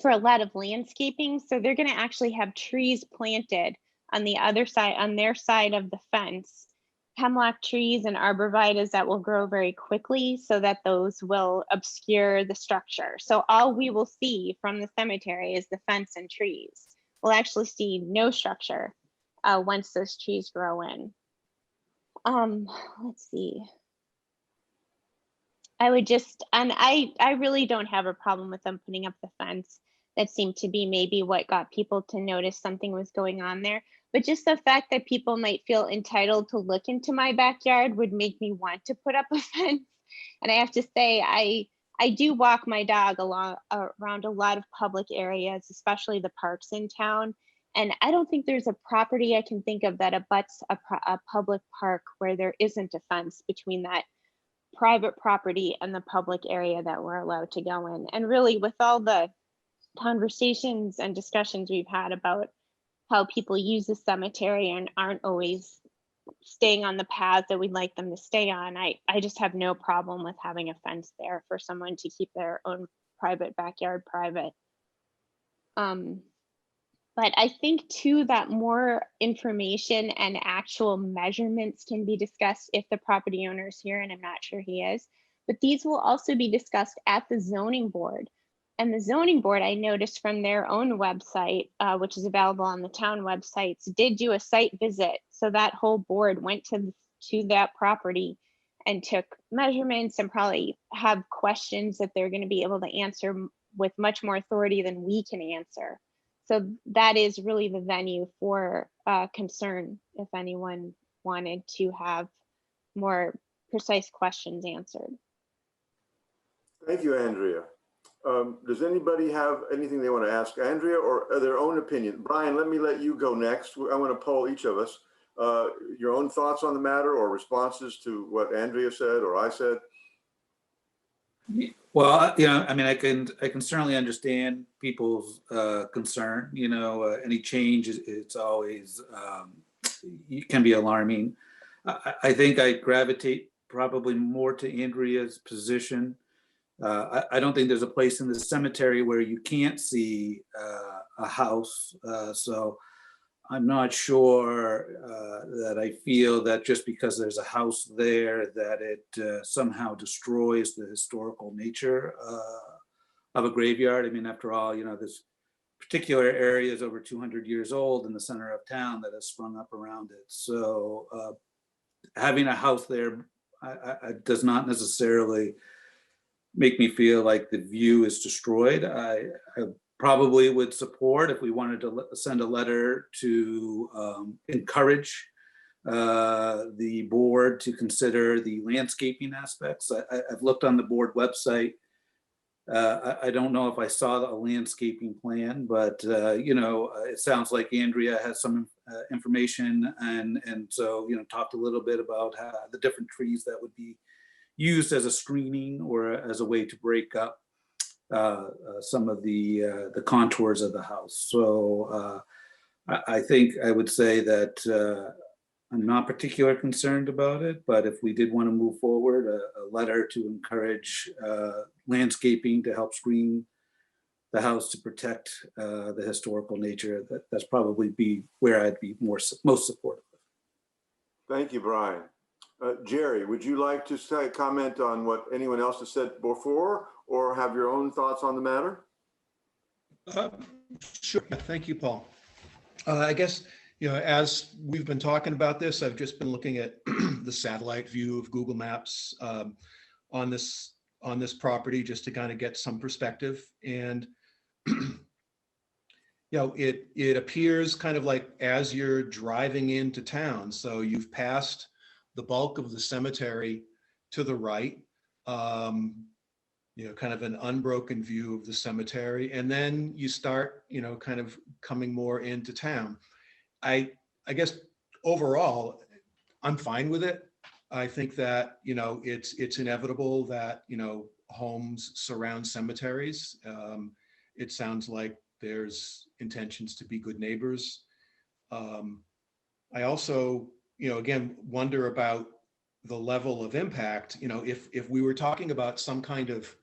for a lot of landscaping. So they're going to actually have trees planted on the other side, on their side of the fence, hemlock trees and arborvitaes that will grow very quickly, so that those will obscure the structure. So all we will see from the cemetery is the fence and trees. We'll actually see no structure once those trees grow in. Let's see. I would just, and I really don't have a problem with them putting up the fence. That seemed to be maybe what got people to notice something was going on there. But just the fact that people might feel entitled to look into my backyard would make me want to put up a fence. And I have to say, I do walk my dog around a lot of public areas, especially the parks in town. And I don't think there's a property I can think of that abuts a public park where there isn't a fence between that private property and the public area that we're allowed to go in. And really, with all the conversations and discussions we've had about how people use the cemetery and aren't always staying on the path that we'd like them to stay on, I just have no problem with having a fence there for someone to keep their own private backyard private. But I think too that more information and actual measurements can be discussed if the property owner is here, and I'm not sure he is. But these will also be discussed at the zoning board. And the zoning board, I noticed from their own website, which is available on the town websites, did do a site visit. So that whole board went to that property and took measurements and probably have questions that they're going to be able to answer with much more authority than we can answer. So that is really the venue for concern if anyone wanted to have more precise questions answered. Thank you, Andrea. Does anybody have anything they want to ask Andrea or their own opinion? Brian, let you go next. I want to poll each of us. Your own thoughts on the matter or responses to what Andrea said or I said? Well, you know, I mean, I can certainly understand people's concern. You know, any change it's always it can be alarming. I think I gravitate probably more to Andrea's position. I don't think there's a place in the cemetery where you can't see a house. So I'm not sure that I feel that just because there's a house there that it somehow destroys the historical nature of a graveyard. I mean, after all, you know, this particular area is over 200 years old in the center of town that has sprung up around it. So having a house there does not necessarily make me feel like the view is destroyed. I probably would support if we wanted to send a letter to encourage the board to consider the landscaping aspects. I've looked on the board website. I don't know if I saw a landscaping plan, but you know, it sounds like Andrea has some information, and so, you know, talked a little bit about how the different trees that would be used as a screening or as a way to break up some of the contours of the house. So I think I would say that I'm not particularly concerned about it, but if we did want to move forward, a letter to encourage landscaping to help screen the house to protect the historical nature, that's probably be where I'd be most supportive. Thank you, Brian. Jerry, would you like to say, comment on what anyone else has said before or have your own thoughts on the matter? Sure. Thank you, Paul. I guess, you know, as we've been talking about this, I've just been looking at the satellite view of Google Maps on this property just to kind of get some perspective. And you know, it appears kind of like as you're driving into town, so you've passed the bulk of the cemetery to the right, you know, kind of an unbroken view of the cemetery, and then you start, you know, kind of coming more into town. I guess overall, I'm fine with it. I think that, you know, it's inevitable that, you know, homes surround cemeteries. It sounds like there's intentions to be good neighbors. I also, you know, again, wonder about the level of impact. You know, if we were talking about some kind of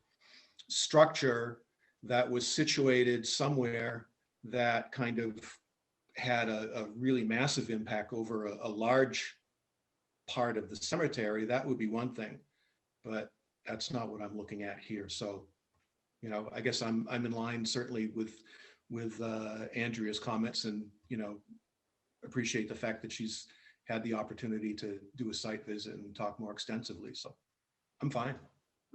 structure that was situated somewhere that kind of had a really massive impact over a large part of the cemetery, that would be one thing, but that's not what I'm looking at here. So, you know, I guess I'm in line certainly with Andrea's comments, and, you know, appreciate the fact that she's had the opportunity to do a site visit and talk more extensively. So I'm fine.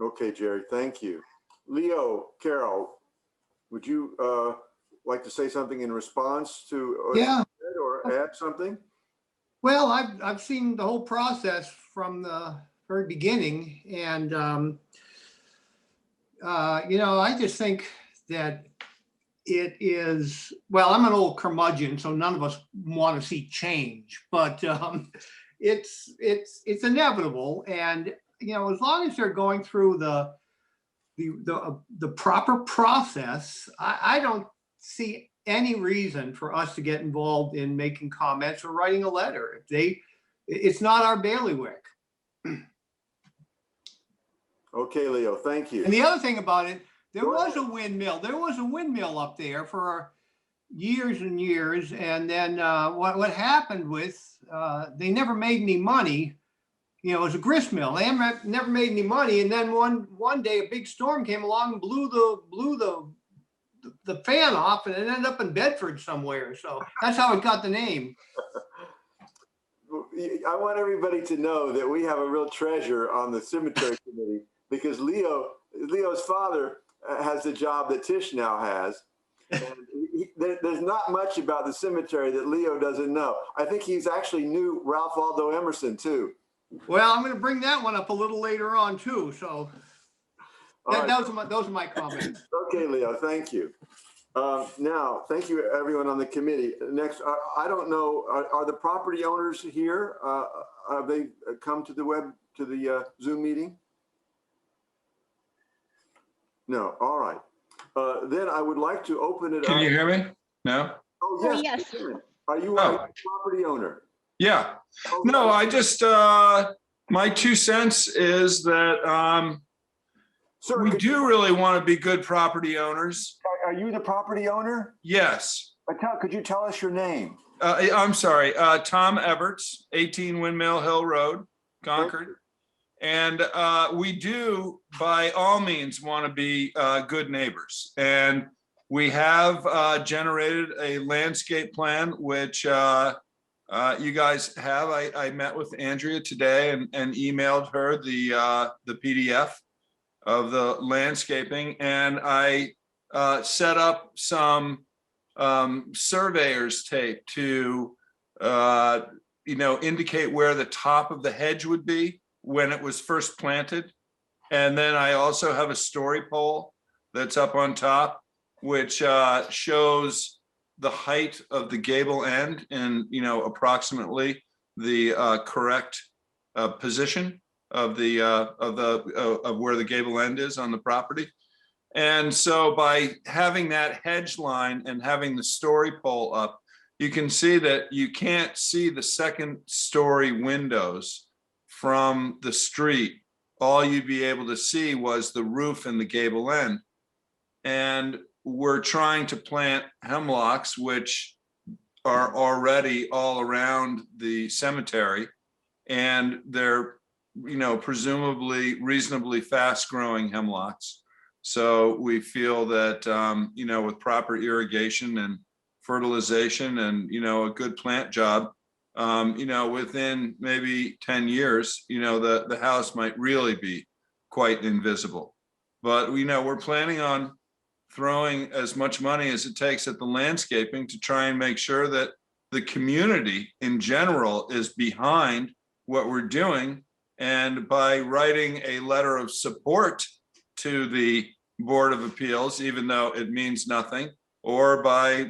Okay, Jerry, thank you. Leo, Carol, would you like to say something in response to Yeah. or add something? Well, I've seen the whole process from the very beginning, and you know, I just think that it is, well, I'm an old curmudgeon, so none of us want to see change, but it's inevitable, and you know, as long as they're going through the proper process, I don't see any reason for us to get involved in making comments or writing a letter. It's not our bailiwick. Okay, Leo, thank you. And the other thing about it, there was a windmill. There was a windmill up there for years and years, and then what happened with they never made any money. You know, it was a grist mill. They never made any money, and then one day a big storm came along and blew the fan off, and it ended up in Bedford somewhere. So that's how it got the name. I want everybody to know that we have a real treasure on the cemetery committee, because Leo's father has the job that Tish now has. And there's not much about the cemetery that Leo doesn't know. I think he's actually knew Ralph Waldo Emerson too. Well, I'm going to bring that one up a little later on too. So All right. those are my comments. Okay, Leo, thank you. Now, thank you everyone on the committee. Next, I don't know, are the property owners here? Have they come to the Zoom meeting? No, all right. Then I would like to open it up. Can you hear me? No? Oh, Oh, yes. yes. Are you a property owner? Yeah. Oh, No, I just, my 2 cents is that Sir, we do really want to be good property owners. Are you the property owner? Yes. Could you tell us your name? I'm sorry, Tom Everts, 18 Windmill Hill Road, Concord. And we do, by all means, want to be good neighbors. And we have generated a landscape plan, which you guys have. I met with Andrea today and emailed her the PDF of the landscaping. And I set up some surveyor's tape to indicate where the top of the hedge would be when it was first planted. And then I also have a story pole that's up on top, which shows the height of the gable end and, approximately the correct position of where the gable end is on the property. And so by having that hedge line and having the story pole up, you can see that you can't see the second story windows from the street. All you'd be able to see was the roof and the gable end. And we're trying to plant hemlocks, which are already all around the cemetery. And they're, presumably reasonably fast growing hemlocks. So we feel that, with proper irrigation and fertilization and, a good plant job, within maybe 10 years, the house might really be quite invisible. But we're planning on throwing as much money as it takes at the landscaping to try and make sure that the community in general is behind what we're doing. And by writing a letter of support to the Board of Appeals, even though it means nothing, or by,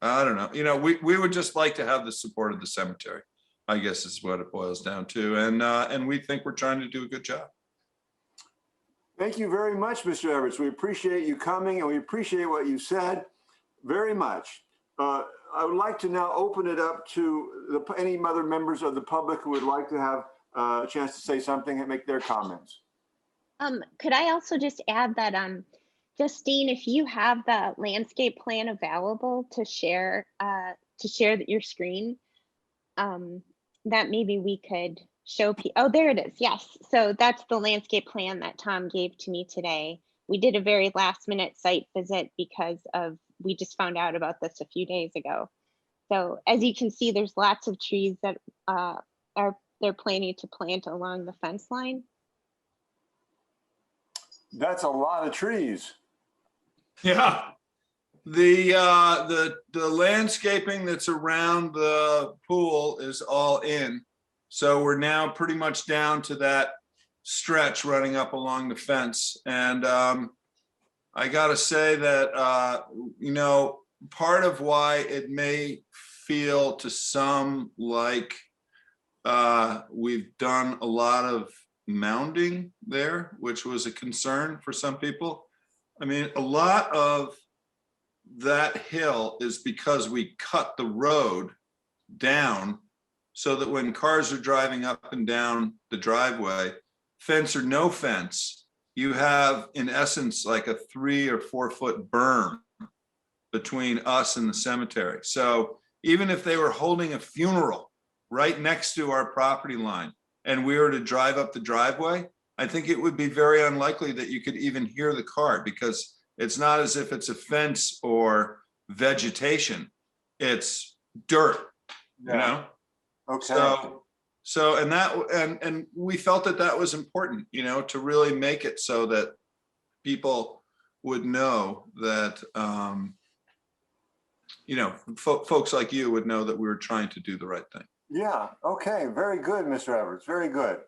I don't know, we would just like to have the support of the cemetery, I guess is what it boils down to. And we think we're trying to do a good job. Thank you very much, Mr. Everts. We appreciate you coming and we appreciate what you said very much. I would like to now open it up to any other members of the public who would like to have a chance to say something and make their comments. Could I also just add that, Justine, if you have the landscape plan available to share your screen, that maybe we could show people. Oh, there it is. Yes. So that's the landscape plan that Tom gave to me today. We did a very last minute site visit because we just found out about this a few days ago. So as you can see, there's lots of trees that they're planning to plant along the fence line. That's a lot of trees. Yeah. The landscaping that's around the pool is all in. So we're now pretty much down to that stretch running up along the fence. And I gotta say that, part of why it may feel to some like we've done a lot of mounding there, which was a concern for some people. I mean, a lot of that hill is because we cut the road down so that when cars are driving up and down the driveway, fence or no fence, you have in essence like a 3 or 4 foot berm between us and the cemetery. So even if they were holding a funeral right next to our property line and we were to drive up the driveway, I think it would be very unlikely that you could even hear the car, because it's not as if it's a fence or vegetation, it's dirt, Okay. So and we felt that was important, to really make it so that people would know that, you know, folks like you would know that we were trying to do the right thing. Yeah, okay, very good, Mr. Edwards, very good.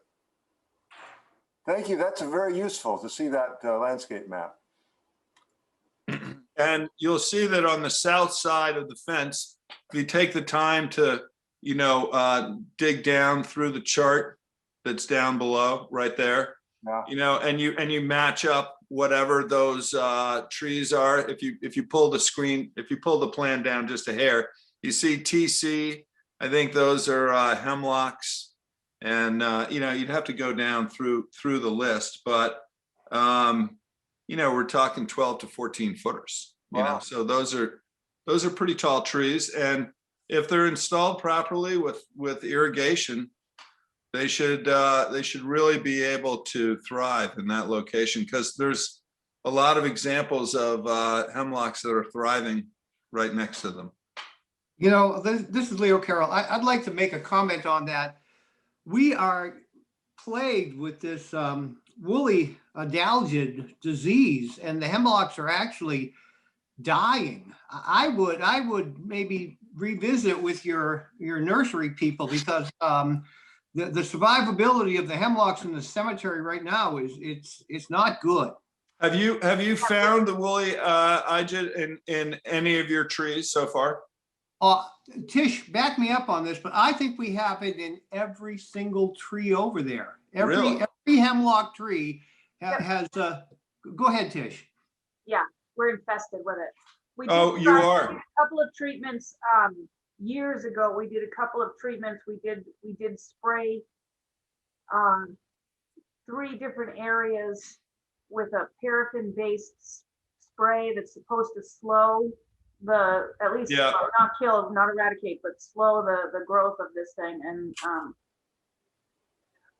Thank you, that's very useful to see that landscape map. And you'll see that on the south side of the fence, if you take the time to, you know, dig down through the chart that's down below, right there, Yeah. you know, and you match up whatever those trees are. If you pull the screen, if you pull the plan down just a hair, you see TC. I think those are hemlocks, and you know, you'd have to go down through the list, but you know, we're talking 12 to 14 footers. You know, Wow. so those are pretty tall trees, and if they're installed properly with irrigation, they should really be able to thrive in that location, because there's a lot of examples of hemlocks that are thriving right next to them. You know, this is Leo Carroll. I'd like to make a comment on that. We are plagued with this woolly adalgid disease, and the hemlocks are actually dying. I would maybe revisit with your nursery people, because the survivability of the hemlocks in the cemetery right now is it's not good. Have you found the woolly adalgid in any of your trees so far? Tish, back me up on this, but I think we have it in every single tree over there. Really? Every hemlock tree has. Go ahead, Tish. Yeah, we're infested with it. We Oh, did you try are? a couple of treatments years ago. We did a couple of treatments. We did spray 3 different areas with a paraffin-based spray that's supposed to slow at least Yeah. not kill, not eradicate, but slow the growth of this thing. And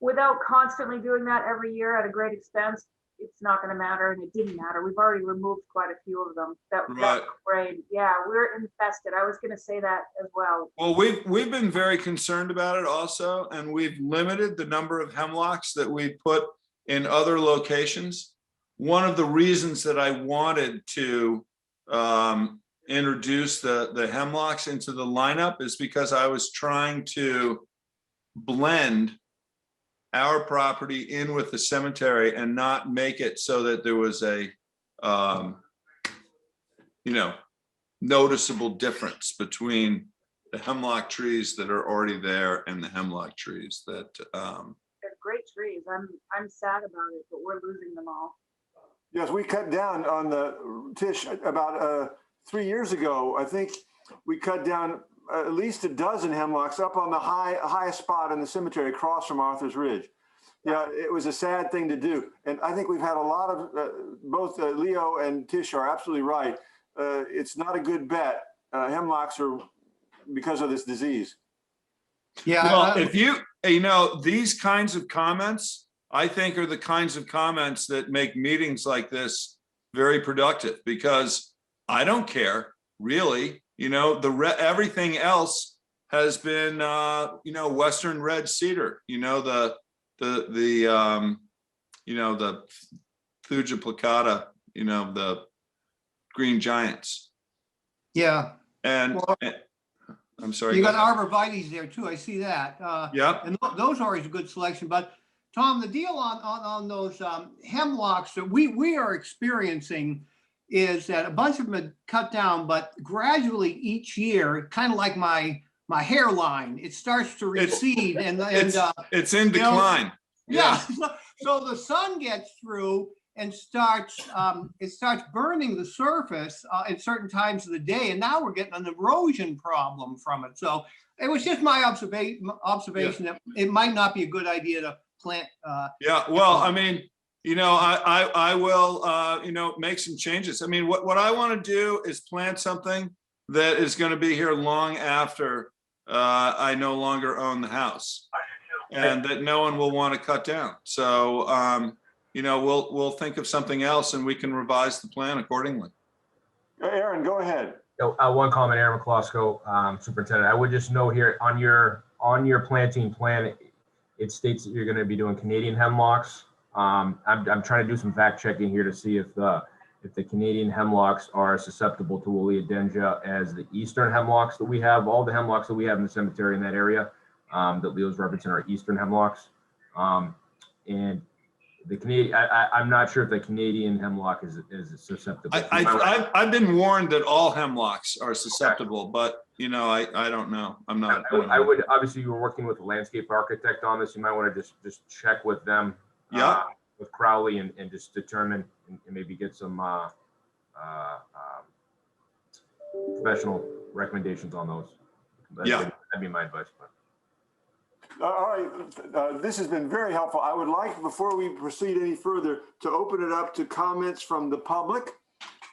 without constantly doing that every year at a great expense, it's not going to matter, and it didn't matter. We've already removed quite a few of them. That sprayed. Yeah, we're infested. I was going to say that as well. Well, we've been very concerned about it also, and we've limited the number of hemlocks that we put in other locations. One of the reasons that I wanted to introduce the hemlocks into the lineup is because I was trying to blend our property in with the cemetery and not make it so that there was a you know, noticeable difference between the hemlock trees that are already there and the hemlock trees that They're great trees. I'm sad about it, but we're losing them all. Yes, we cut down on the Tish about 3 years ago. I think we cut down at least a dozen hemlocks up on the highest spot in the cemetery across from Arthur's Ridge. Yeah, it was a sad thing to do. And I think we've had a lot of, both Leo and Tish are absolutely right. It's not a good bet. Hemlocks are because of this disease. Yeah. well, if you know, these kinds of comments, I think, are the kinds of comments that make meetings like this very productive, because I don't care really, you know, everything else has been, you know, Western red cedar, you know, the you know, the Thuja plicata, you know, the green giants. Yeah. And I'm sorry. You got arborvitaes there too. I see that. Yeah. And those are always a good selection. But Tom, the deal on those hemlocks that we are experiencing is that a bunch of them are cut down, but gradually each year, kind of like my hairline, it starts to recede, it's in decline. Yeah. So the sun gets through and it starts burning the surface at certain times of the day, and now we're getting an erosion problem from it. So it was just my observation that it might not be a good idea to plant. Yeah. Well, I mean, you know, I will, you know, make some changes. I mean, what I want to do is plant something that is going to be here long after I no longer own the house, and that no one will want to cut down. So, you know, we'll think of something else, and we can revise the plan accordingly. Aaron, go ahead. One comment, Aaron McCloskey, Superintendent. I would just note here on your planting plan, it states that you're going to be doing Canadian hemlocks. I'm trying to do some fact checking here to see if the Canadian hemlocks are susceptible to woolly adengia as the eastern hemlocks that we have. All the hemlocks that we have in the cemetery in that area that Leo's referencing are eastern hemlocks. And the Canadian, I'm not sure if the Canadian hemlock is susceptible. I've been warned that all hemlocks are susceptible, but you know, I don't know. I'm not. I would obviously, you were working with a landscape architect on this. You might want to just check with them. Yeah. With Crowley and just determine and maybe get some professional recommendations on those. That'd be my advice. All right, this has been very helpful. I would like, before we proceed any further, to open it up to comments from the public.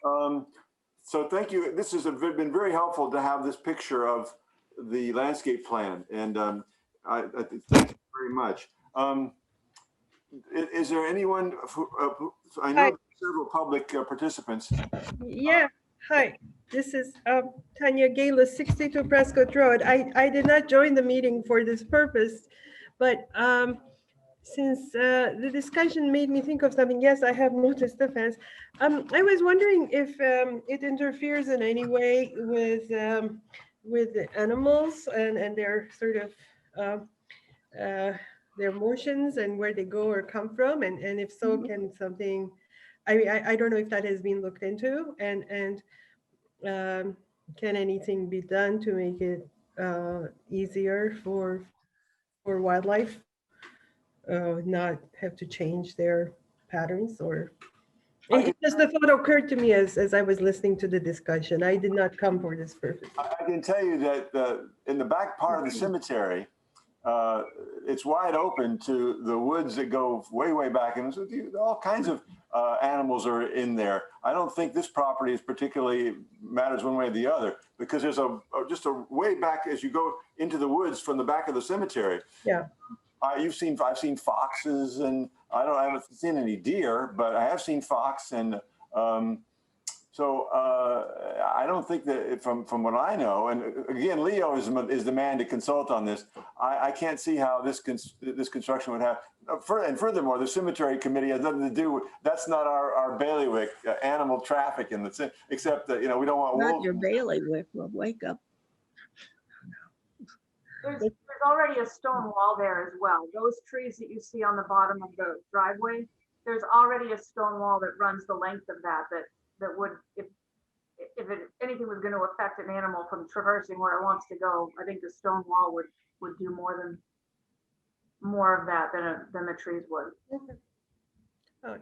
So thank you. This has been very helpful to have this picture of the landscape plan, and I thank you very much. Is there anyone who, I know several public participants. Yeah, hi, this is Tanya Gala, 62 Prescott Road. I did not join the meeting for this purpose, but since the discussion made me think of something, yes, I have noticed the fence. I was wondering if it interferes in any way with the animals and their sort of their motions and where they go or come from, and if so, can something, I don't know if that has been looked into, and can anything be done to make it easier for wildlife not have to change their patterns? Or just the thought occurred to me as I was listening to the discussion. I did not come for this purpose. I can tell you that in the back part of the cemetery, it's wide open to the woods that go way back, and all kinds of animals are in there. I don't think this property is particularly matters one way or the other, because there's just a way back as you go into the woods from the back of the cemetery. Yeah. I've seen foxes, and I haven't seen any deer, but I have seen fox, and so I don't think that from what I know, and again, Leo is the man to consult on this. I can't see how this construction would have. And furthermore, the cemetery committee has nothing to do with. That's not our bailiwick. Animal traffic in the except that we don't want wolves. Not your bailiwick. Well, wake up. There's already a stone wall there as well. Those trees that you see on the bottom of the driveway, there's already a stone wall that runs the length of that would, if anything was going to affect an animal from traversing where it wants to go, I think the stone wall would do more of that than the trees would. Okay. Oh.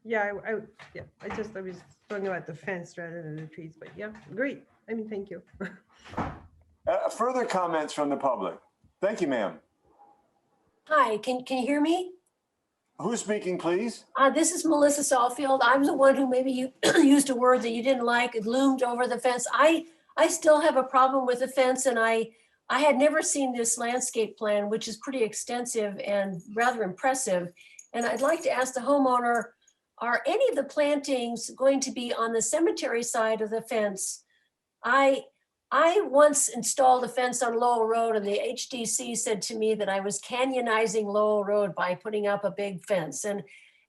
Yeah, I was talking about the fence rather than the trees, but yeah, great. I mean, thank you. Further comments from the public? Thank you, ma'am. Hi, can you hear me? Who's speaking, please? This is Melissa Sawfield. I'm the one who maybe you used a word that you didn't like. It loomed over the fence. I still have a problem with the fence, and I had never seen this landscape plan, which is pretty extensive and rather impressive. And I'd like to ask the homeowner, are any of the plantings going to be on the cemetery side of the fence? I once installed a fence on Lowell Road, and the HDC said to me that I was canyonizing Lowell Road by putting up a big fence. And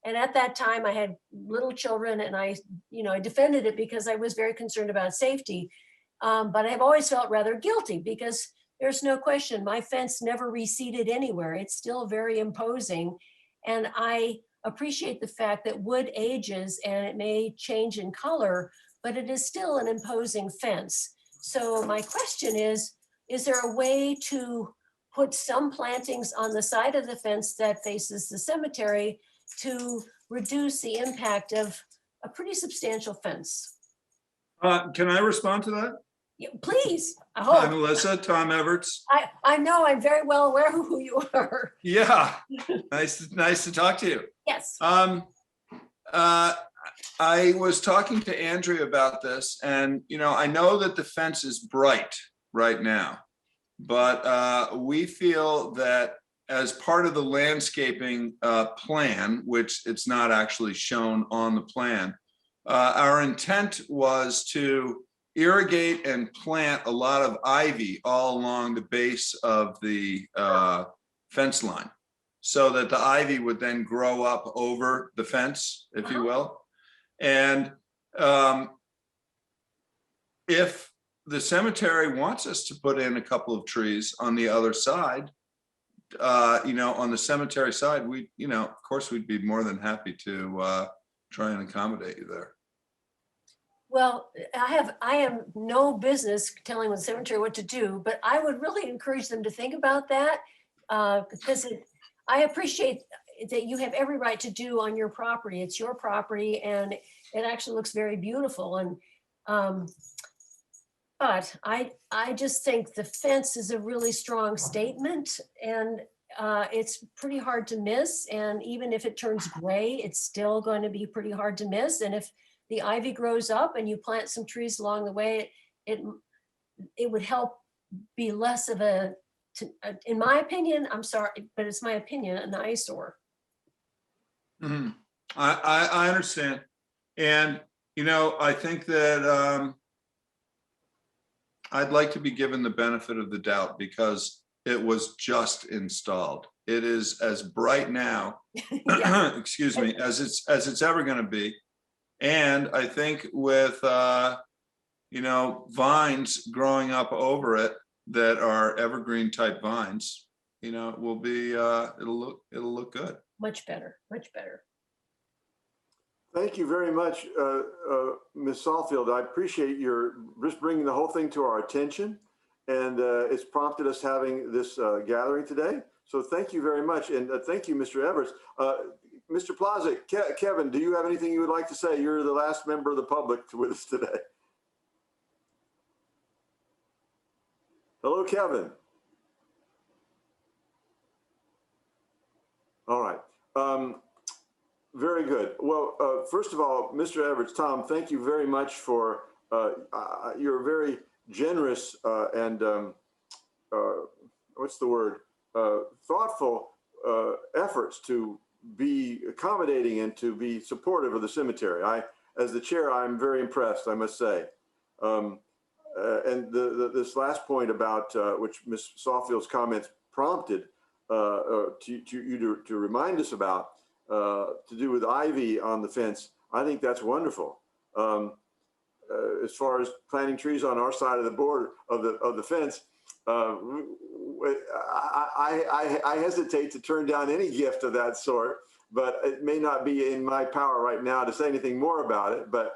at that time I had little children, and I defended it because I was very concerned about safety. But I've always felt rather guilty because there's no question my fence never receded anywhere. It's still very imposing. And I appreciate the fact that wood ages and it may change in color, but it is still an imposing fence. So my question is there a way to put some plantings on the side of the fence that faces the cemetery to reduce the impact of a pretty substantial fence? Can I respond to that? Yeah, please. I Hi, hope. Melissa, Tom Everts. I know, I'm very well aware of who you are. Yeah, nice to talk to you. Yes. I was talking to Andrea about this, and I know that the fence is bright right now, but we feel that as part of the landscaping plan, which it's not actually shown on the plan, our intent was to irrigate and plant a lot of ivy all along the base of the fence line. so that the ivy would then grow up over the fence, if you will. And if the cemetery wants us to put in a couple of trees on the other side, on the cemetery side, of course, we'd be more than happy to try and accommodate you there. Well, I have no business telling the cemetery what to do, but I would really encourage them to think about that because I appreciate that you have every right to do on your property. It's your property and it actually looks very beautiful. And but I just think the fence is a really strong statement and it's pretty hard to miss. And even if it turns gray, it's still going to be pretty hard to miss. And if the ivy grows up and you plant some trees along the way, it would help be less of in my opinion, I'm sorry, but it's my opinion, an eyesore. Mm-hmm. I understand. And, I think that I'd like to be given the benefit of the doubt because it was just installed. It is as bright now, excuse me, as it's ever going to be. And I think with, vines growing up over it that are evergreen type vines, it will be, it'll look good. Much better, much better. Thank you very much, Ms. Sawfield. I appreciate your just bringing the whole thing to our attention. And it's prompted us having this gathering today. So thank you very much. And thank you, Mr. Everts. Mr. Plaza, Kevin, do you have anything you would like to say? You're the last member of the public with us today. Hello, Kevin. All right. Very good. Well, first of all, Mr. Everts, Tom, thank you very much for your very generous and what's the word? Thoughtful efforts to be accommodating and to be supportive of the cemetery. As the chair, I'm very impressed, I must say. And this last point about which Ms. Sawfield's comments prompted you to remind us about, to do with ivy on the fence, I think that's wonderful. As far as planting trees on our side of the border of the fence, I hesitate to turn down any gift of that sort, but it may not be in my power right now to say anything more about it. But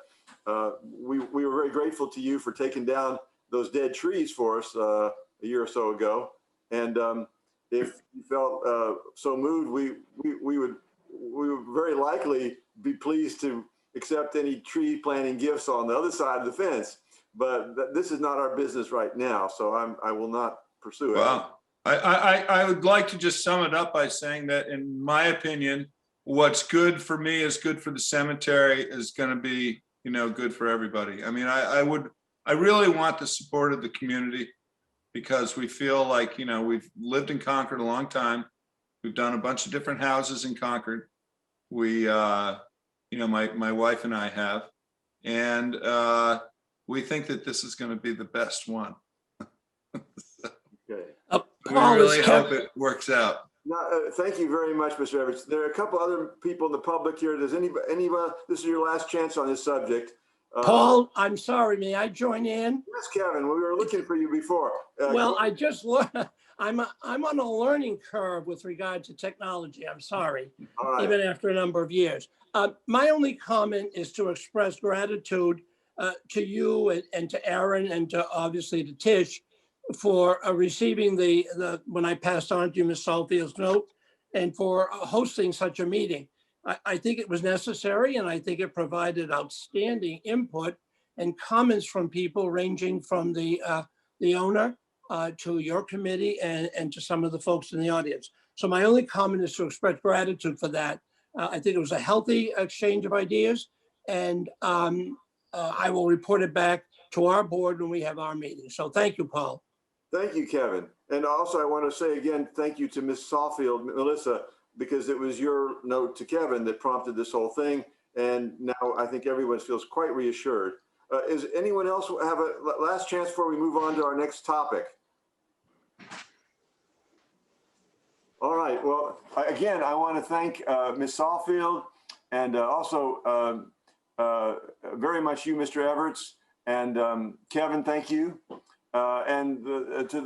we were very grateful to you for taking down those dead trees for us a year or so ago. And if you felt so moved, we would very likely be pleased to accept any tree planting gifts on the other side of the fence. But this is not our business right now, so I will not pursue it. Well, I would like to just sum it up by saying that, in my opinion, what's good for me is good for the cemetery is going to be, good for everybody. I mean, I really want the support of the community because we feel like, we've lived in Concord a long time. We've done a bunch of different houses in Concord. We, my wife and I have, and we think that this is going to be the best one. Okay. We really hope it works out. No, thank you very much, Mr. Everts. There are a couple other people in the public here. Does anybody, this is your last chance on this subject. Paul, I'm sorry, may I join in? Yes, Kevin, we were looking for you before. Well, I just learned, I'm on a learning curve with regard to technology. I'm sorry, even after a number of years. My only comment is to express gratitude to you and to Aaron and to obviously to Tish for receiving when I passed on to you Ms. Sawfield's note and for hosting such a meeting. I think it was necessary and I think it provided outstanding input and comments from people ranging from the owner to your committee and to some of the folks in the audience. So my only comment is to express gratitude for that. I think it was a healthy exchange of ideas and I will report it back to our board when we have our meeting. So thank you, Paul. Thank you, Kevin. And also I want to say again, thank you to Ms. Sawfield, Melissa, because it was your note to Kevin that prompted this whole thing. And now I think everyone feels quite reassured. Is anyone else have a last chance before we move on to our next topic? All right. right. Well, again, I want to thank Ms. Sawfield and also very much you, Mr. Everts, and Kevin, thank you. And to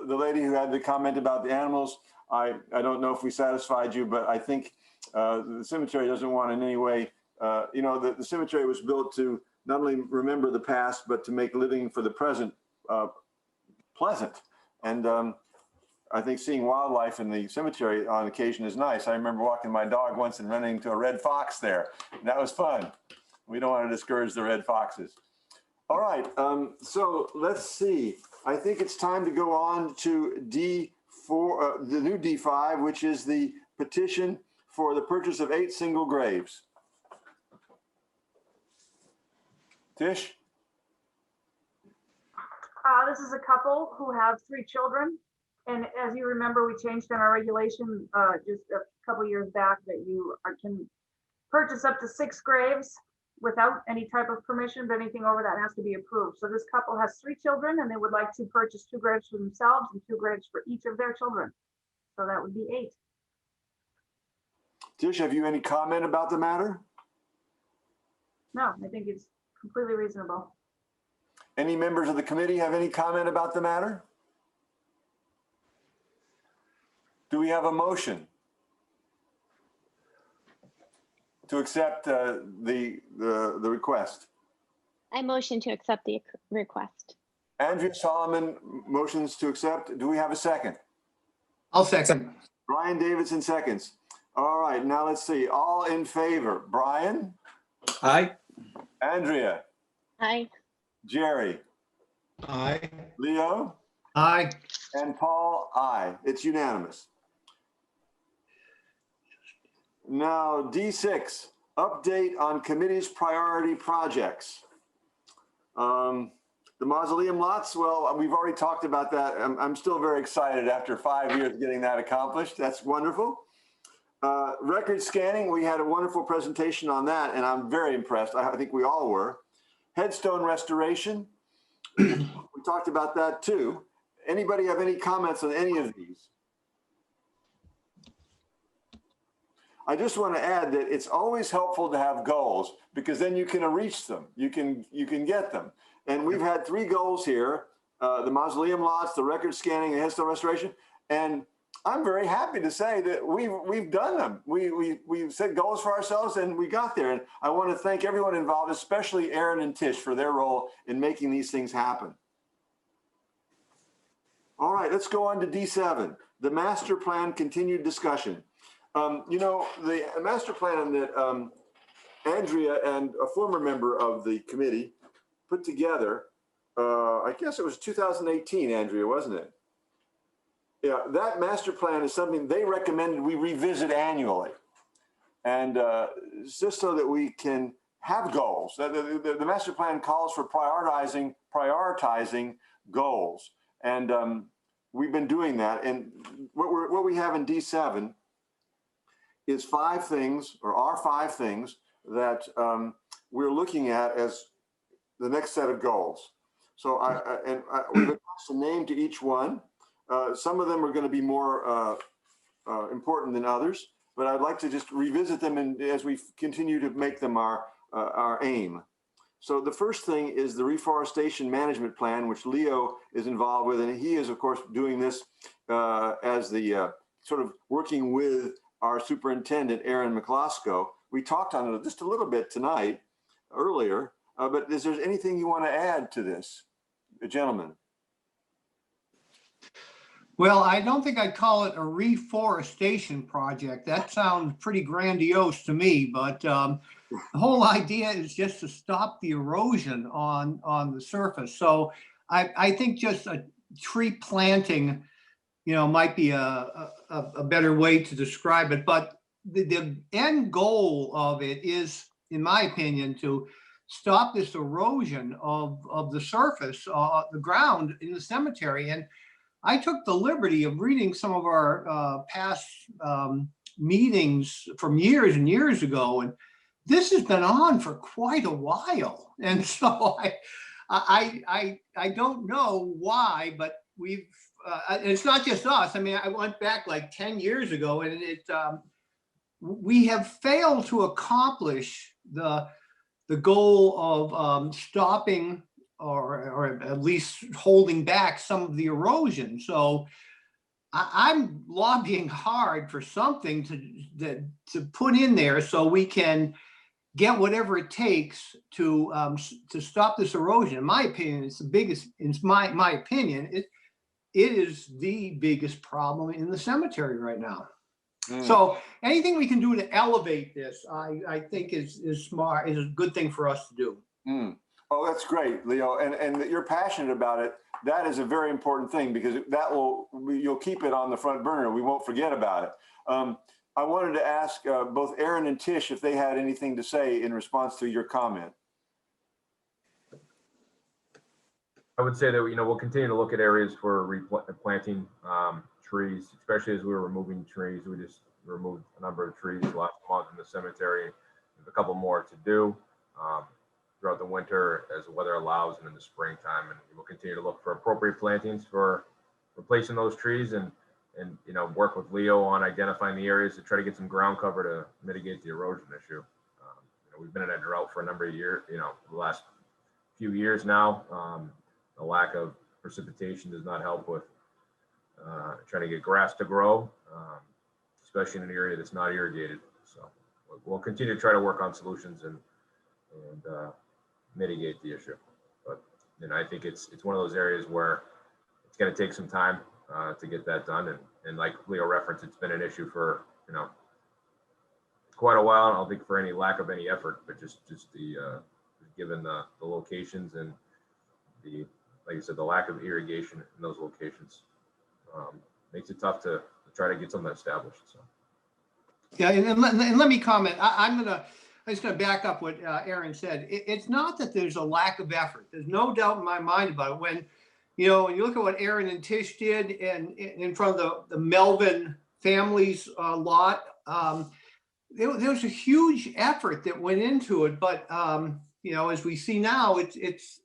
the lady who had the comment about the animals, I don't know if we satisfied you, but I think the cemetery doesn't want in any way, the cemetery was built to not only remember the past, but to make living for the present pleasant. And I think seeing wildlife in the cemetery on occasion is nice. I remember walking my dog once and running into a red fox there. And that was fun. We don't want to discourage the red foxes. All right, so let's see. I think it's time to go on to D4, the new D5, which is the petition for the purchase of 8 single graves. Tish? This is a couple who have 3 children. And as you remember, we changed in our regulation just a couple years back that you can purchase up to 6 graves without any type of permission, but anything over that has to be approved. So this couple has 3 children and they would like to purchase 2 graves for themselves and 2 graves for each of their children. So that would be 8. Tish, have you any comment about the matter? No, I think it's completely reasonable. Any members of the committee have any comment about the matter? Do we have a motion to accept the request? I motion to accept the request. Andrea Solomon motions to accept. Do we have a second? I'll second. Brian Davidson seconds. All right, now let's see. All in favor. Brian? Aye. Andrea? Aye. Jerry? Aye. Leo? Aye. And Paul? Aye. It's unanimous. Now, D6, update on committee's priority projects. The mausoleum lots, well, we've already talked about that. I'm still very excited after 5 years getting that accomplished. That's wonderful. Record scanning, we had a wonderful presentation on that, and I'm very impressed. I think we all were. Headstone restoration, we talked about that too. Anybody have any comments on any of these? I just want to add that it's always helpful to have goals because then you can reach them. You can get them. And we've had 3 goals here, the mausoleum lots, the record scanning, and headstone restoration. And I'm very happy to say that we've done them. We've set goals for ourselves and we got there. And I want to thank everyone involved, especially Aaron and Tish for their role in making these things happen. All right, let's go on to D7, the master plan continued discussion. The master plan that Andrea and a former member of the committee put together, I guess it was 2018, Andrea, wasn't it? Yeah, that master plan is something they recommended we revisit annually. And just so that we can have goals. The master plan calls for prioritizing goals. And we've been doing that. And what we have in D7 is 5 things, or are 5 things that we're looking at as the next set of goals. So we've attached a name to each one. Some of them are going to be more important than others, but I'd like to just revisit them as we continue to make them our aim. So the first thing is the reforestation management plan, which Leo is involved with, and he is, of course, doing this as the sort of working with our superintendent, Aaron McCloskey. We talked on it just a little bit tonight, earlier, but is there anything you want to add to this, gentlemen? Well, I don't think I'd call it a reforestation project. That sounds pretty grandiose to me, but the whole idea is just to stop the erosion on the surface. So I think just a tree planting, might be a better way to describe it. But the end goal of it is, in my opinion, to stop this erosion of the surface, the ground in the cemetery. And I took the liberty of reading some of our past meetings from years and years ago, and this has been on for quite a while. And so I don't know why, but we've it's not just us. I mean, I went back like 10 years ago, and we have failed to accomplish the goal of stopping or at least holding back some of the erosion. So I'm lobbying hard for something to put in there so we can get whatever it takes to stop this erosion. In my opinion, it's the biggest. In my opinion, it is the biggest problem in the cemetery right now. So anything we can do to elevate this, I think is smart, is a good thing for us to do. Oh, that's great, Leo. And that you're passionate about it. That is a very important thing, because you'll keep it on the front burner. We won't forget about it. I wanted to ask both Aaron and Tish if they had anything to say in response to your comment. I would say that, we'll continue to look at areas for replanting trees, especially as we're removing trees. We just removed a number of trees last month in the cemetery. There's a couple more to do throughout the winter as the weather allows, and in the springtime. And we'll continue to look for appropriate plantings for replacing those trees, and work with Leo on identifying the areas to try to get some ground cover to mitigate the erosion issue. We've been in a drought for a number of years, the last few years now. The lack of precipitation does not help with trying to get grass to grow, especially in an area that's not irrigated. So we'll continue to try to work on solutions and mitigate the issue. But I think it's one of those areas where it's going to take some time to get that done. And like Leo referenced, it's been an issue for quite a while. I don't think for any lack of any effort, but just the given the locations and like I said, the lack of irrigation in those locations makes it tough to try to get something established. So. Yeah, and let me comment. I'm just gonna back up what Aaron said. It's not that there's a lack of effort. There's no doubt in my mind about it. When you look at what Aaron and Tish did and in front of the Melvin family's lot, there was a huge effort that went into it. But as we see now, it's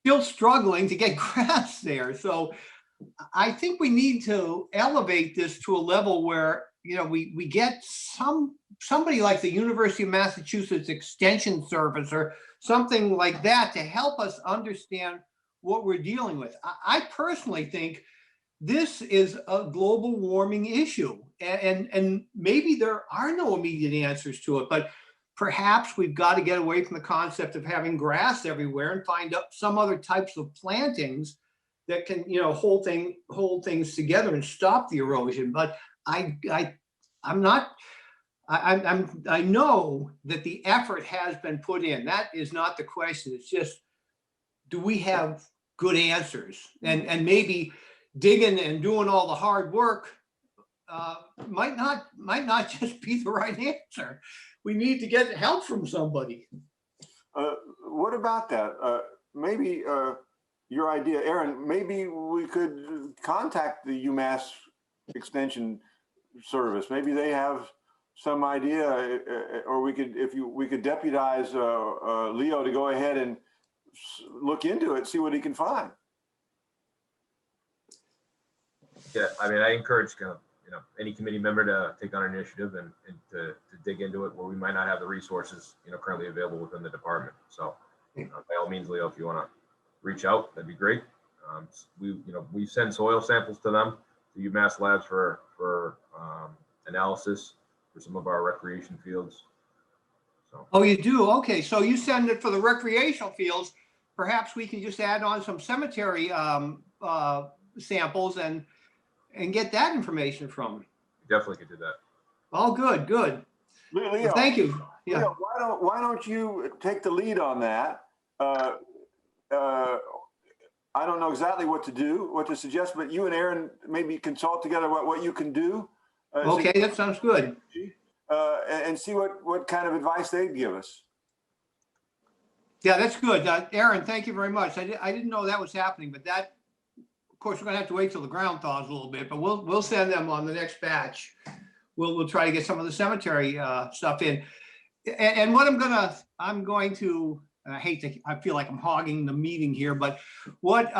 still struggling to get grass there. So I think we need to elevate this to a level where we get somebody like the University of Massachusetts Extension Service or something like that to help us understand what we're dealing with. I personally think this is a global warming issue, and maybe there are no immediate answers to it, but perhaps we've got to get away from the concept of having grass everywhere and find out some other types of plantings that can, hold things together and stop the erosion. But I know that the effort has been put in. That is not the question. It's just, do we have good answers? And maybe digging and doing all the hard work might not just be the right answer. We need to get help from somebody. What about that? Maybe your idea, Aaron, maybe we could contact the UMass Extension Service. Maybe they have some idea, or we could deputize Leo to go ahead and look into it, see what he can find. Yeah, I mean, I encourage any committee member to take on an initiative and to dig into it where we might not have the resources currently available within the department. So by all means, Leo, if you want to reach out, that'd be great. We send soil samples to them, to UMass Labs for analysis for some of our recreation fields. So. Oh, you do? Okay, so you send it for the recreational fields. Perhaps we can just add on some cemetery samples and get that information from them. Definitely could do that. Oh, good. Leo, well, thank you. Yeah. Leo, why don't you take the lead on that? I don't know exactly what to suggest, but you and Aaron maybe consult together what you can do. Okay, that sounds good. And see what kind of advice they'd give us. Yeah, that's good. Aaron, thank you very much. I didn't know that was happening, but that, of course, we're gonna have to wait till the ground thaws a little bit, but we'll send them on the next batch. We'll try to get some of the cemetery stuff in. And what I'm going to, and I feel like I'm hogging the meeting here, but what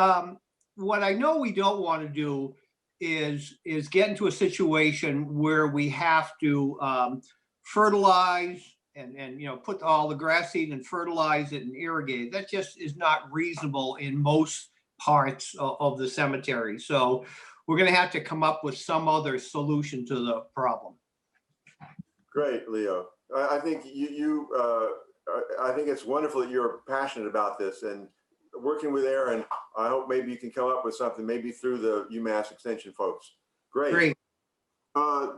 what I know we don't want to do is get into a situation where we have to fertilize and put all the grass seed and fertilize it and irrigate. That just is not reasonable in most parts of the cemetery. So we're going to have to come up with some other solution to the problem. Great, Leo. I think I think it's wonderful that you're passionate about this, and working with Aaron, I hope maybe you can come up with something, maybe through the UMass Extension folks. Great.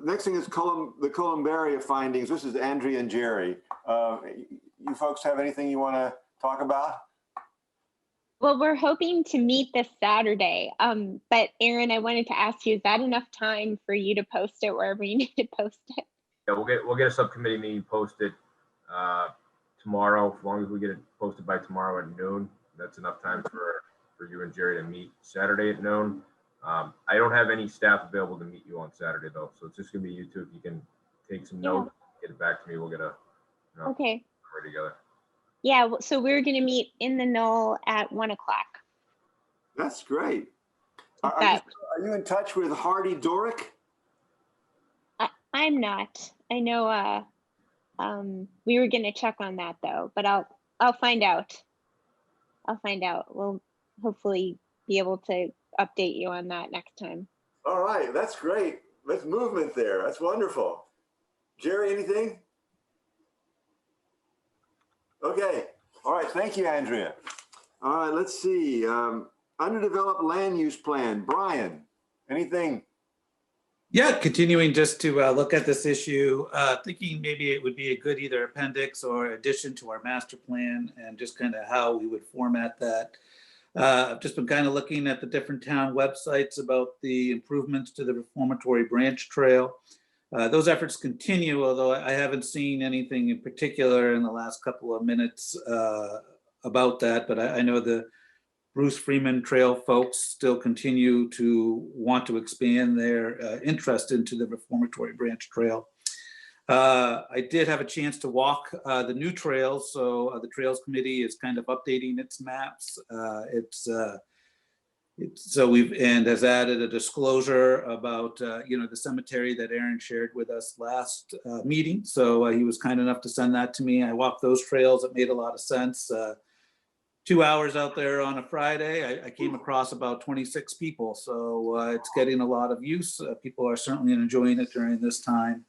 Next thing is the Columbaria findings. This is Andrea and Jerry. You folks have anything you want to talk about? Well, we're hoping to meet this Saturday, but Aaron, I wanted to ask you, is that enough time for you to post it wherever you need to post it? Yeah, we'll get a subcommittee meeting posted tomorrow. As long as we get it posted by tomorrow at noon, that's enough time for you and Jerry to meet Saturday at noon. I don't have any staff available to meet you on Saturday though, so it's just gonna be you two. If you can take some notes, get it back to me. We'll get a okay. ready together. Yeah, so we're going to meet in the Knoll at 1 o'clock. That's great. Are you in touch with Hardy Doric? I'm not. I know we were going to check on that though, but I'll find out. We'll hopefully be able to update you on that next time. All right, that's great. There's movement there. That's wonderful. Jerry, anything? Okay. All right. Thank you, Andrea. All right. Let's see. Underdeveloped land use plan. Brian, anything? Yeah, continuing just to look at this issue, thinking maybe it would be a good either appendix or addition to our master plan and just kind of how we would format that. I've just been kind of looking at the different town websites about the improvements to the Reformatory Branch Trail. Those efforts continue, although I haven't seen anything in particular in the last couple of minutes about that, but I know the Bruce Freeman Trail folks still continue to want to expand their interest into the Reformatory Branch Trail. I did have a chance to walk the new trails, so the Trails Committee is kind of updating its maps. So has added a disclosure about the cemetery that Aaron shared with us last meeting. So he was kind enough to send that to me. I walked those trails. It made a lot of sense. 2 hours out there on a Friday, I came across about 26 people. So it's getting a lot of use. People are certainly enjoying it during this time.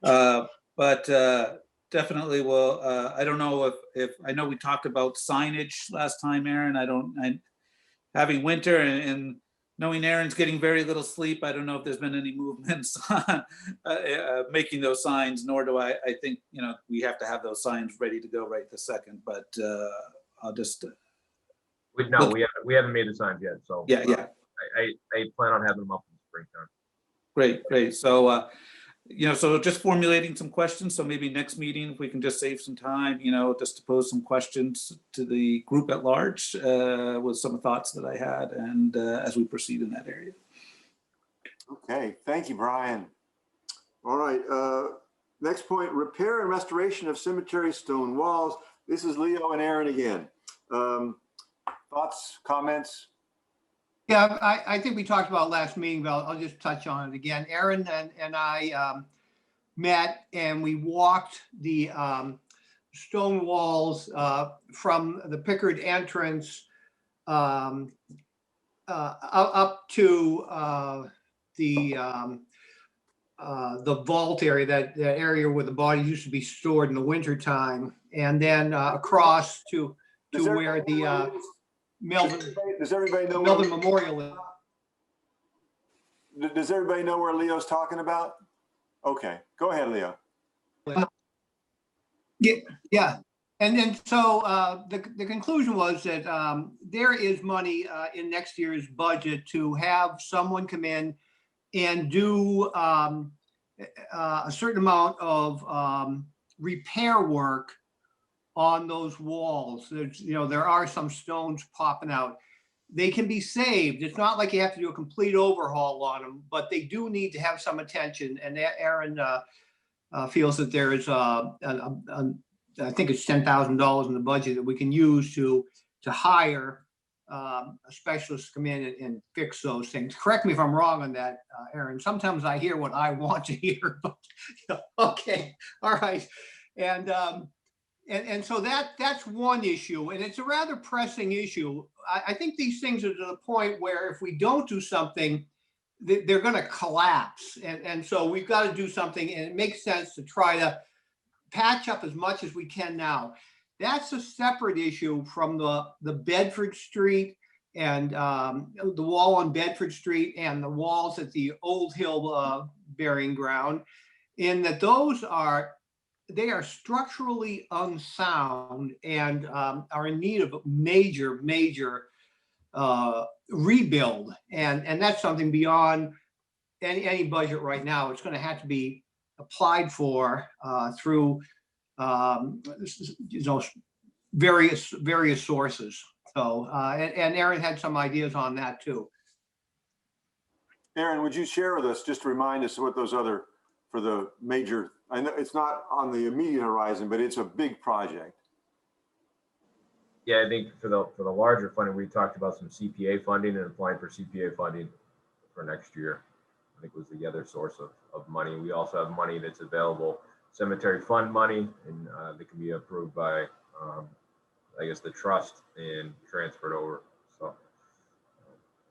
But definitely will. I don't know if I know we talked about signage last time, Aaron. Having winter and knowing Aaron's getting very little sleep, I don't know if there's been any movements on making those signs, nor do I think, we have to have those signs ready to go right this second, but I'll just. We haven't made the signs yet. So yeah. I plan on having them up in the springtime. Great. So, so just formulating some questions. So maybe next meeting, if we can just save some time, just to pose some questions to the group at large with some thoughts that I had, and as we proceed in that area. Okay, thank you, Brian. All right, next point, repair and restoration of cemetery stone walls. This is Leo and Aaron again. Thoughts, comments? Yeah, I think we talked about last meeting, but I'll just touch on it again. Aaron and I met and we walked the stone walls from the Pickard entrance up to the vault area, that area where the body used to be stored in the winter time, and then across to where the Does everybody know Melvin Memorial is. Does everybody know where Leo's talking about? Okay, go ahead, Leo. Yeah. And then so the conclusion was that there is money in next year's budget to have someone come in and do a certain amount of repair work on those walls. There are some stones popping out. They can be saved. It's not like you have to do a complete overhaul on them, but they do need to have some attention. And Aaron feels that there is, I think it's $10,000 in the budget that we can use to hire a specialist to come in and fix those things. Correct me if I'm wrong on that, Aaron. Sometimes I hear what I want to hear, but okay, all right. And so that's one issue, and it's a rather pressing issue. I think these things are to the point where if we don't do something, they're going to collapse. And so we've got to do something, and it makes sense to try to patch up as much as we can now. That's a separate issue from the Bedford Street and the wall on Bedford Street and the walls at the Old Hill burying ground, in that they are structurally unsound and are in need of major rebuild. And that's something beyond any budget right now. It's going to have to be applied for through various sources. So and Aaron had some ideas on that too. Aaron, would you share with us, just to remind us what those other, for the major, I know it's not on the immediate horizon, but it's a big project. Yeah, I think for the larger funding, we talked about some CPA funding and applying for CPA funding for next year. I think was the other source of money. We also have money that's available, cemetery fund money, and that can be approved by, I guess, the trust and transferred over. So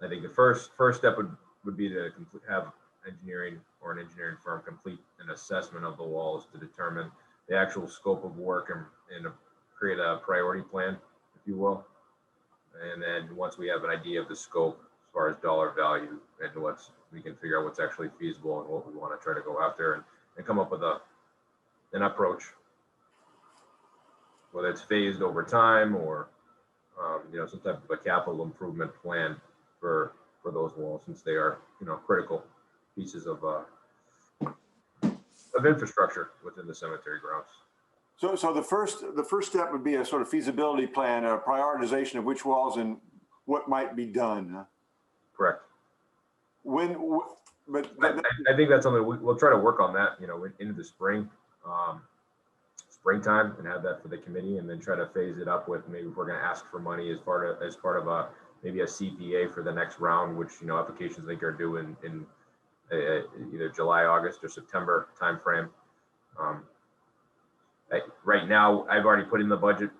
I think the first step would be to have engineering or an engineering firm complete an assessment of the walls to determine the actual scope of work and create a priority plan, if you will. And then once we have an idea of the scope as far as dollar value, and we can figure out what's actually feasible and what we want to try to go after, and come up with an approach, whether it's phased over time or some type of a capital improvement plan for those walls, since they are critical pieces of infrastructure within the cemetery grounds. So the first step would be a sort of feasibility plan, a prioritization of which walls and what might be done. Correct. But I think that's something we'll try to work on that, into the springtime, and have that for the committee, and then try to phase it up with, maybe if we're going to ask for money as part of maybe a CPA for the next round, which applications I think are due in either July, August, or September timeframe. Right now, I've already put in the budget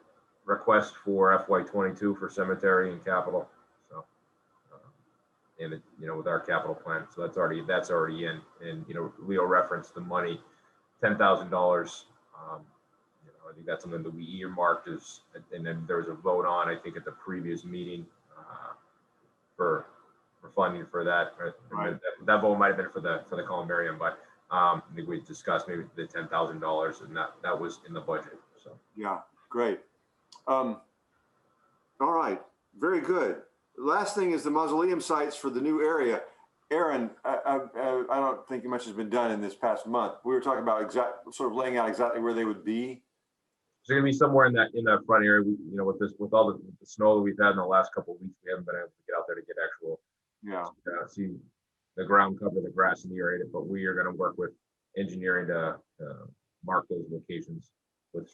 request for FY22 for cemetery and capital. So, and with our capital plan, so that's already in. And Leo referenced the money, $10,000. I think that's something that we earmarked and then there was a vote on, I think, at the previous meeting for funding for that. Right. That vote might have been for the columbarium, but I think we discussed maybe the $10,000, and that was in the budget. So yeah, great. All right, very good. Last thing is the mausoleum sites for the new area. Aaron, I don't think much has been done in this past month. We were talking about sort of laying out exactly where they would be. They're going to be somewhere in that front area. With all the snow that we've had in the last couple of weeks, we haven't been able to get out there to get actual see the ground cover, the grass in the area. But we are going to work with engineering to mark those locations with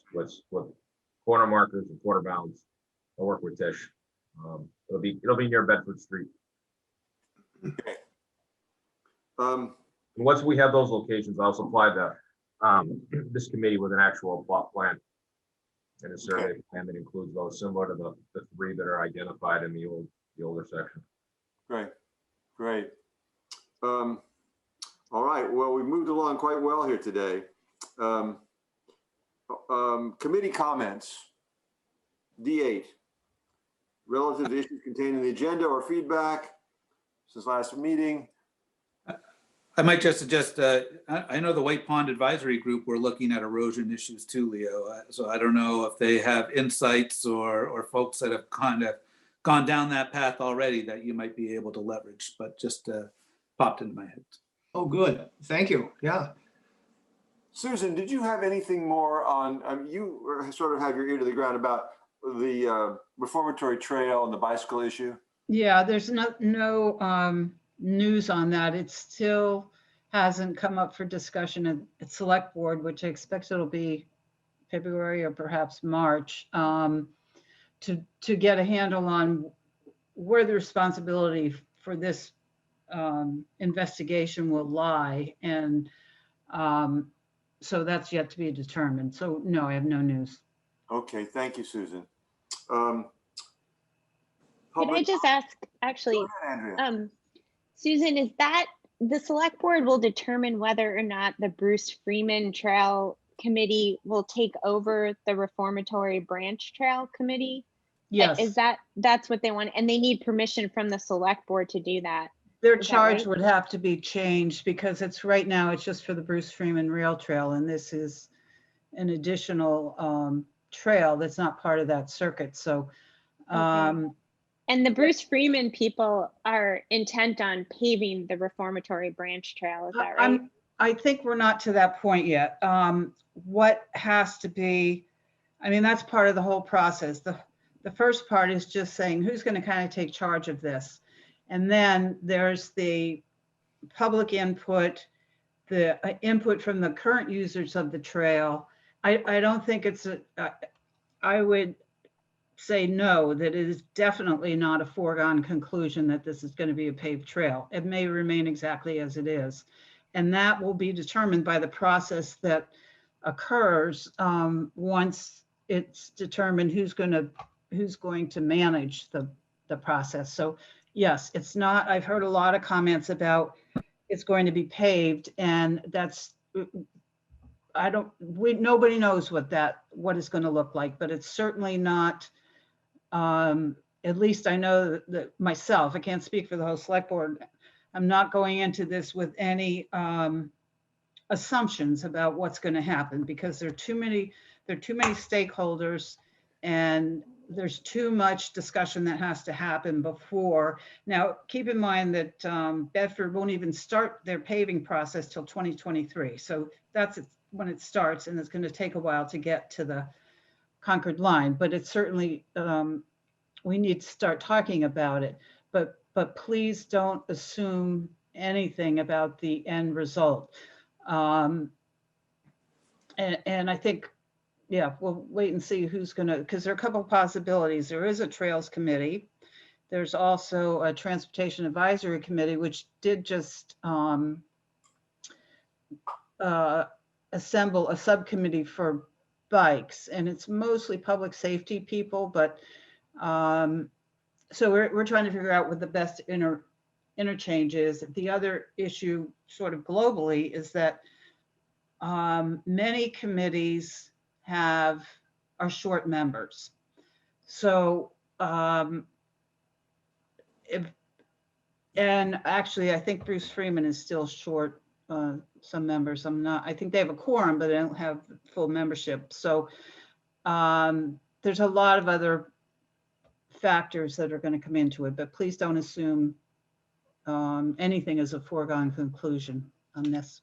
corner markers and quarter bounds. I'll work with Tish. It'll be near Bedford Street. Okay. And once we have those locations, I'll supply this committee with an actual plot plan and a survey plan that includes those, similar to the three that are identified in the older section. Great. All right. Well, we moved along quite well here today. Committee comments. D8. Relative to issues contained in the agenda or feedback since last meeting. I might just suggest, I know the White Pond Advisory Group were looking at erosion issues too, Leo. So I don't know if they have insights or folks that have kind of gone down that path already that you might be able to leverage, but just popped into my head. Oh, good. Thank you. Yeah. Susan, did you have anything more on, you sort of have your ear to the ground about the reformatory trail and the bicycle issue? Yeah, there's no news on that. It still hasn't come up for discussion at select board, which I expect it'll be February or perhaps March, to get a handle on where the responsibility for this investigation will lie. And so that's yet to be determined. So no, I have no news. Okay, thank you, Susan. Could I Public- just ask, actually, Go ahead, Andrea. Susan, is that the select board will determine whether or not the Bruce Freeman Trail Committee will take over the Reformatory Branch Trail Committee? Yes. That's what they want, and they need permission from the select board to do that? Their Is that charge right? would have to be changed because it's right now, it's just for the Bruce Freeman Rail Trail. And this is an additional trail that's not part of that circuit. So, And the Bruce Freeman people are intent on paving the Reformatory Branch Trail, is that right? I think we're not to that point yet. What has to be, I mean, that's part of the whole process. The first part is just saying who's going to kind of take charge of this. And then there's the public input, the input from the current users of the trail. I don't think it's I would say no, that it is definitely not a foregone conclusion that this is going to be a paved trail. It may remain exactly as it is. And that will be determined by the process that occurs once it's determined who's going to manage the process. So yes, it's not, I've heard a lot of comments about it's going to be paved, and that's, nobody knows what it's going to look like, but it's certainly not, at least I know that myself, I can't speak for the whole select board. I'm not going into this with any assumptions about what's going to happen, because there are too many stakeholders, and there's too much discussion that has to happen before. Now, keep in mind that Bedford won't even start their paving process till 2023. So that's when it starts, and it's going to take a while to get to the Concord line, but it's certainly, we need to start talking about it. But please don't assume anything about the end result. And I think, yeah, we'll wait and see who's gonna, because there are a couple of possibilities. There is a Trails Committee. There's also a Transportation Advisory Committee, which did just assemble a subcommittee for bikes, and it's mostly public safety people, but so we're trying to figure out what the best interchange is. The other issue sort of globally is that many committees are short members. So and actually I think Bruce Freeman is still short some members. I think they have a quorum, but they don't have full membership. So there's a lot of other factors that are going to come into it, but please don't assume anything is a foregone conclusion on this.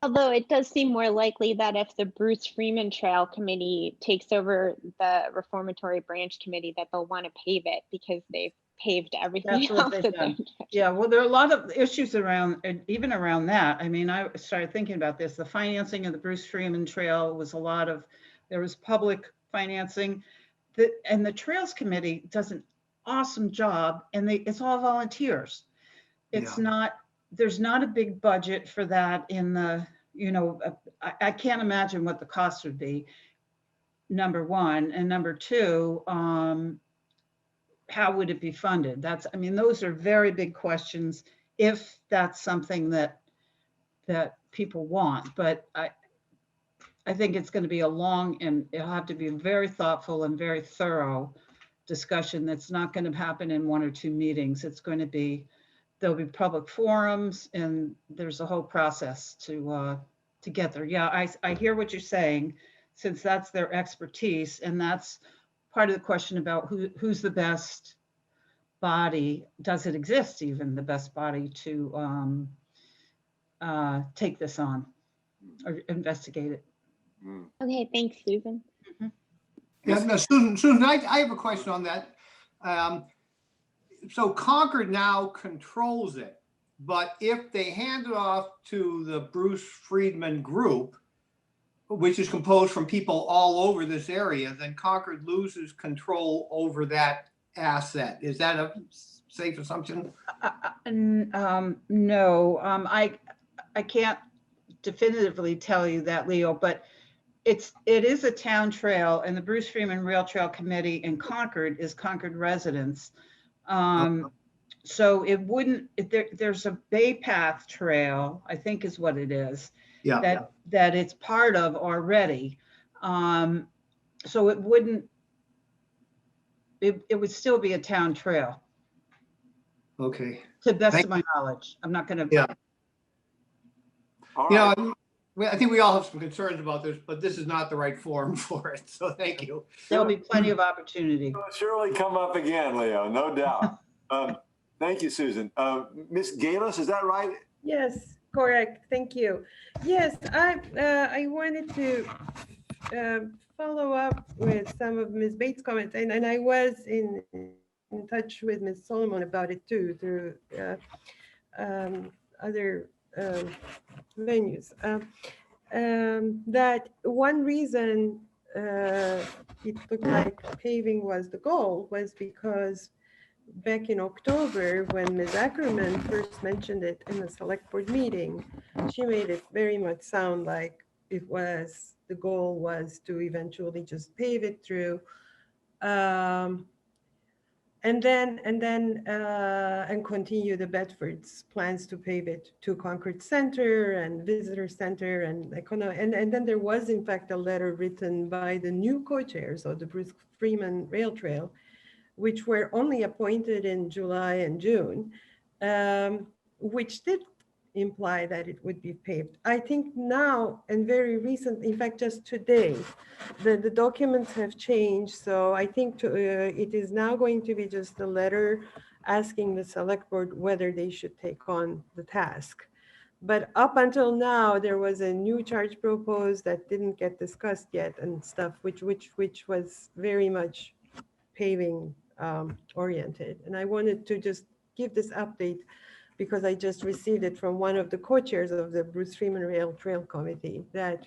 Although it does seem more likely that if the Bruce Freeman Trail Committee takes over the Reformatory Branch Committee, that they'll want to pave it because they've paved everything That's what else. they've done. Yeah, well, there are a lot of issues around, even around that. I mean, I started thinking about this. The financing of the Bruce Freeman Trail was there was public financing, and the Trails Committee does an awesome job, and it's all volunteers. It's not, there's not a big budget for that in the, I can't imagine what the cost would be, number one. And number two, how would it be funded? Those are very big questions if that's something that people want. But I think it's going to be a long, and it'll have to be a very thoughtful and very thorough discussion that's not going to happen in 1 or 2 meetings. It's going to be, there'll be public forums, and there's a whole process to get there. Yeah, I hear what you're saying, since that's their expertise, and that's part of the question about who's the best body. Does it exist even, the best body to take this on or investigate it? Okay, thanks, Susan. Yeah, no, Susan, I have a question on that. So Concord now controls it, but if they hand it off to the Bruce Freeman group, which is composed from people all over this area, then Concord loses control over that asset. Is that a safe assumption? No, I can't definitively tell you that, Leo, but it is a town trail, and the Bruce Freeman Rail Trail Committee in Concord is Concord residents. So it wouldn't, there's a Bay Path Trail, I think is what it is, Yeah. that it's part of already. So it wouldn't, it would still be a town trail, Okay. to the best of my knowledge. I'm not gonna. Yeah. All You right. know, I think we all have some concerns about this, but this is not the right forum for it. So thank you. There'll be plenty of opportunity. It'll surely come up again, Leo, no doubt. Thank you, Susan. Ms. Galis, is that right? Yes, correct. Thank you. Yes, I wanted to follow up with some of Ms. Bates' comments, and I was in touch with Ms. Solomon about it too, through other venues. That one reason it looked like paving was the goal was because back in October, when Ms. Ackerman first mentioned it in the select board meeting, she made it very much sound like it was, the goal was to eventually just pave it through. And continue the Bedford's plans to pave it to Concord Center and Visitor Center and then there was in fact a letter written by the new co-chairs of the Bruce Freeman Rail Trail, which were only appointed in July and June, which did imply that it would be paved. I think now and very recent, in fact, just today, the documents have changed. So I think it is now going to be just a letter asking the select board whether they should take on the task. But up until now, there was a new charge proposed that didn't get discussed yet and stuff, which was very much paving oriented. And I wanted to just give this update because I just received it from one of the co-chairs of the Bruce Freeman Rail Trail Committee that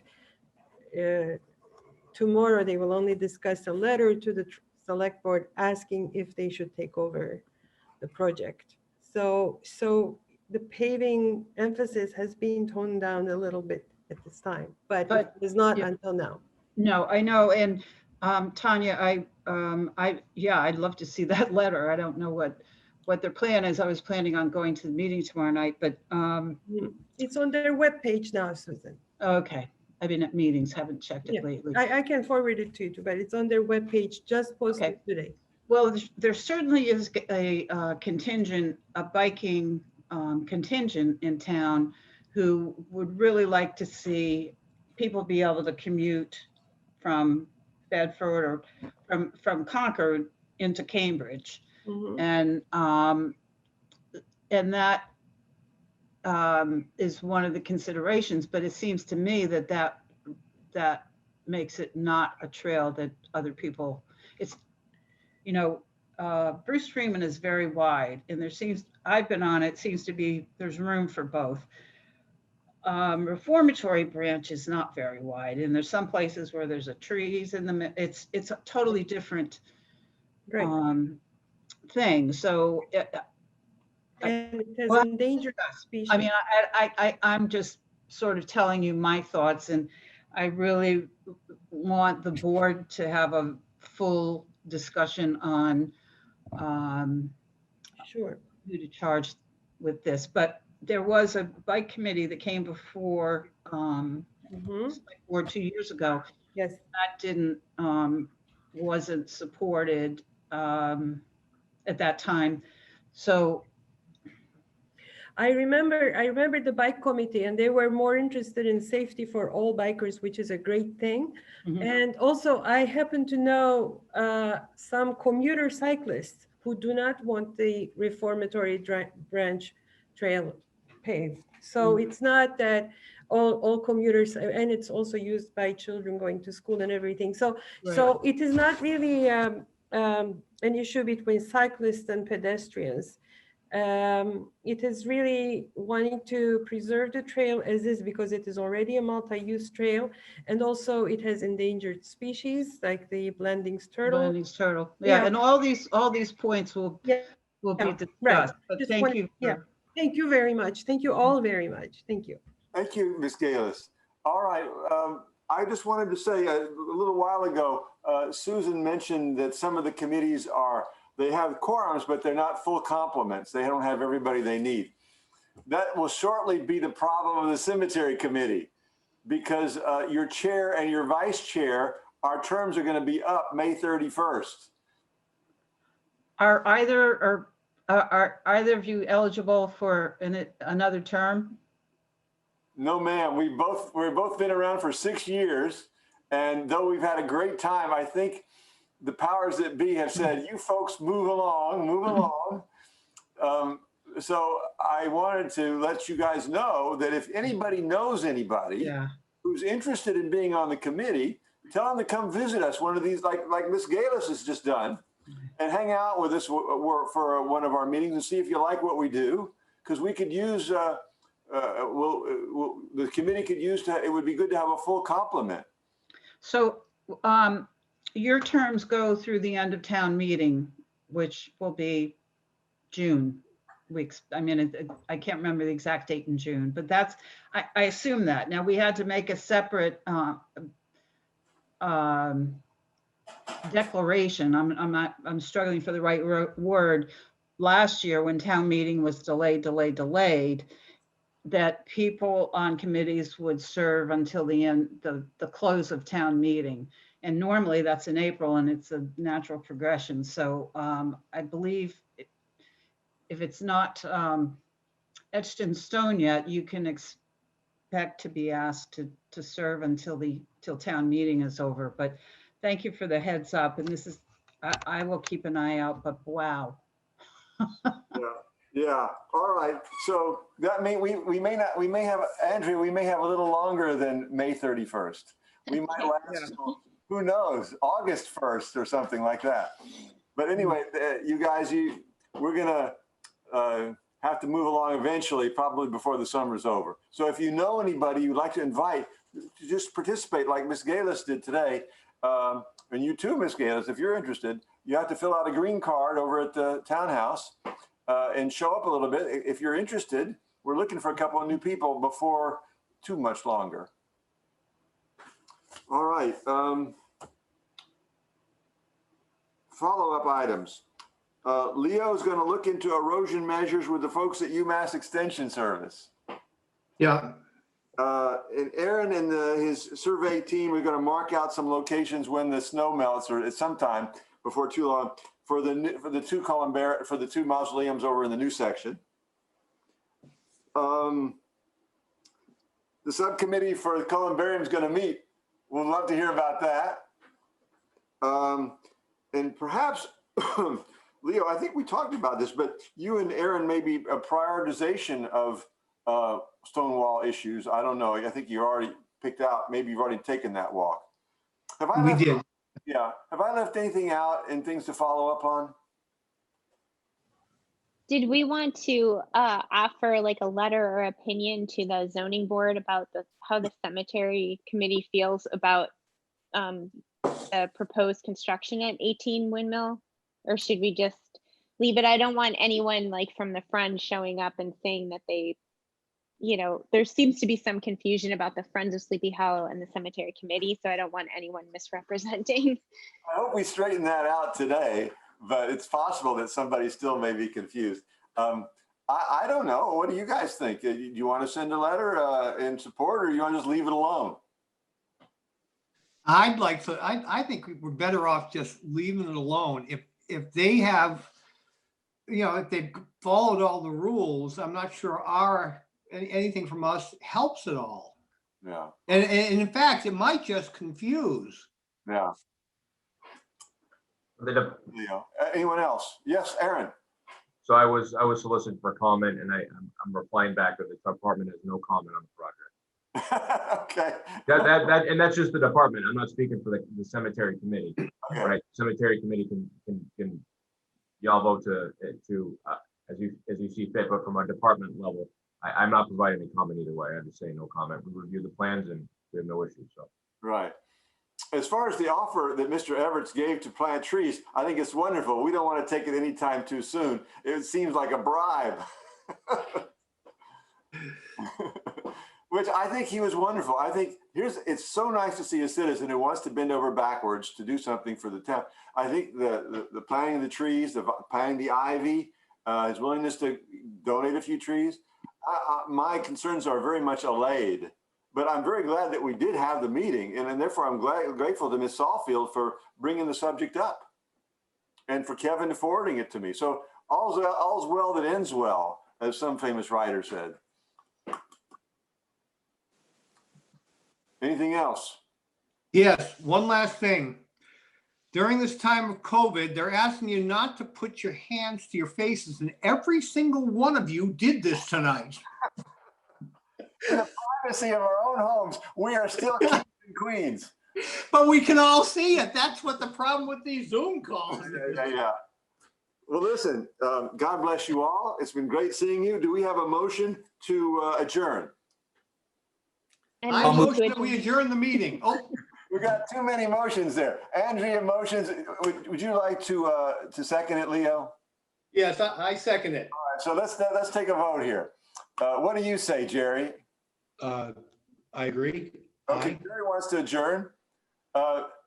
tomorrow they will only discuss a letter to the select board asking if they should take over the project. So the paving emphasis has been toned down a little bit at this time, but it is not until now. No, I know. And Tanya, I'd love to see that letter. I don't know what their plan is. I was planning on going to the meeting tomorrow night, but it's on their webpage now, Susan. Okay. I've been at meetings, haven't checked it lately. I can forward it to you, but it's on their webpage, just posted today. Well, there certainly is a biking contingent in town who would really like to see people be able to commute from Bedford or from Concord into Cambridge. And that is one of the considerations, but it seems to me that makes it not a trail that other people, it's, Bruce Freeman is very wide, and I've been on it, seems to be, there's room for both. Reformatory branch is not very wide, and there's some places where there's trees in the, it's a totally different thing. So and it has endangered species. I mean, I'm just sort of telling you my thoughts, and I really want the board to have a full discussion on who to charge with this. But there was a bike committee that came before or 2 years ago. Yes, that wasn't supported at that time. So I remember the bike committee, and they were more interested in safety for all bikers, which is a great thing. And also I happen to know some commuter cyclists who do not want the reformatory branch trail paved. So it's not that all commuters, and it's also used by children going to school and everything. So it is not really an issue between cyclists and pedestrians. It is really wanting to preserve the trail as is because it is already a multi-use trail. And also it has endangered species like the Blanding's turtle. Blanding's turtle. Yeah, Yeah. and all these points will be Right. discussed. But Just thank wanted- you. Yeah. Thank you very much. Thank you all very much. Thank you. Thank you, Ms. Galis. All right. I just wanted to say a little while ago, Susan mentioned that some of the committees they have quorums, but they're not full complements. They don't have everybody they need. That will shortly be the problem of the cemetery committee because your chair and your vice chair, our terms are going to be up May 31st. Are either of you eligible for another term? No, ma'am. We've both been around for 6 years, and though we've had a great time, I think the powers that be have said, "You folks move along, move along." So I wanted to let you guys know that if anybody knows anybody who's interested in being on the committee, tell them to come visit us. One of these, like Miss Galis has just done, and hang out with us for one of our meetings and see if you like what we do, because we could use. The committee could use it would be good to have a full complement. So your terms go through the end of town meeting, which will be June. I can't remember the exact date in June, but I assume that. Now we had to make a separate declaration. I'm struggling for the right word. Last year when town meeting was delayed, that people on committees would serve until the end, the close of town meeting. And normally that's in April and it's a natural progression. So I believe if it's not etched in stone yet, you can expect to be asked to serve until town meeting is over. But thank you for the heads up. And this is, I will keep an eye out, but wow. Yeah. All right. So that means we may have, Andrea, we may have a little longer than May 31st. We might last, who knows, August 1st or something like that. But anyway, you guys, we're going to have to move along eventually, probably before the summer's over. So if you know anybody you'd like to invite to just participate like Ms. Galis did today, and you too, Ms. Galis, if you're interested, you have to fill out a green card over at the townhouse. And show up a little bit. If you're interested, we're looking for a couple of new people before too much longer. All right. Follow-up items. Leo's going to look into erosion measures with the folks at UMass Extension Service. Yeah. And Aaron and his survey team are going to mark out some locations when the snow melts or at some time before too long. For the two mausoleums over in the new section. The subcommittee for the columbarium is going to meet. We'd love to hear about that. And perhaps, Leo, I think we talked about this, but you and Aaron maybe a prioritization of Stonewall issues. I don't know. I think you already picked out, maybe you've already taken that walk. We did. Yeah. Have I left anything out and things to follow up on? Did we want to offer like a letter or opinion to the zoning board about how the cemetery committee feels about the proposed construction at 18 Windmill? Or should we just leave it? I don't want anyone like from the front showing up and saying that they, there seems to be some confusion about the Friends of Sleepy Hollow and the cemetery committee. So I don't want anyone misrepresenting. I hope we straighten that out today, but it's possible that somebody still may be confused. I don't know. What do you guys think? Do you want to send a letter in support or you want to just leave it alone? I'd like to, I think we're better off just leaving it alone. If they have, if they've followed all the rules, I'm not sure anything from us helps at all. Yeah. And in fact, it might just confuse. Yeah. Anyone else? Yes, Aaron. So I was solicited for comment, and I'm replying back that the department has no comment on the project. Okay. And that's just the department. I'm not speaking for the cemetery committee. Okay. Right? Cemetery committee can y'all vote to as you see fit, but from a department level, I'm not providing any comment either way. I'm just saying no comment. We review the plans and we have no issues, so. Right. As far as the offer that Mr. Everts gave to plant trees, I think it's wonderful. We don't want to take it anytime too soon. It seems like a bribe. Which I think he was wonderful. I think it's so nice to see a citizen who wants to bend over backwards to do something for the town. I think the planting of the trees, the planting the ivy, his willingness to donate a few trees. My concerns are very much allayed, but I'm very glad that we did have the meeting, and therefore I'm grateful to Ms. Sawfield for bringing the subject up, and for Kevin forwarding it to me. So all's well that ends well, as some famous writer said. Anything else? Yes, one last thing. During this time of COVID, they're asking you not to put your hands to your faces, and every single one of you did this tonight. In the privacy of our own homes, we are still kings and queens. But we can all see it. That's what the problem with these Zoom calls is. Yeah. Well, listen, God bless you all. It's been great seeing you. Do we have a motion to adjourn? And I moving motion to that we adjourn. adjourn the meeting. Oh, We got too many motions there. Andrea motions. Would you like to second it, Leo? yes, I second it. All right, so let's take a vote here. What do you say, Jerry? I agree. Okay, Aye. Jerry wants to adjourn.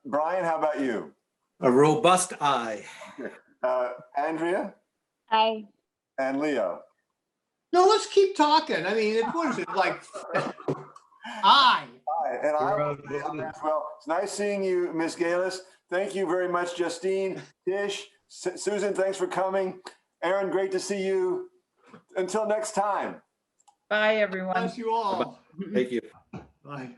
Brian, how about you? A robust aye. Andrea Aye. and Leo. No, let's keep talking. I mean, what is it like? Aye. Hi, and I We're will say aye as well. It's nice seeing you, Ms. Galis. Thank you very much, Justine, Tish, Susan, thanks for coming. Aaron, great to see you. Until next time. Bye, everyone. Bless you all. Thank you. Bye.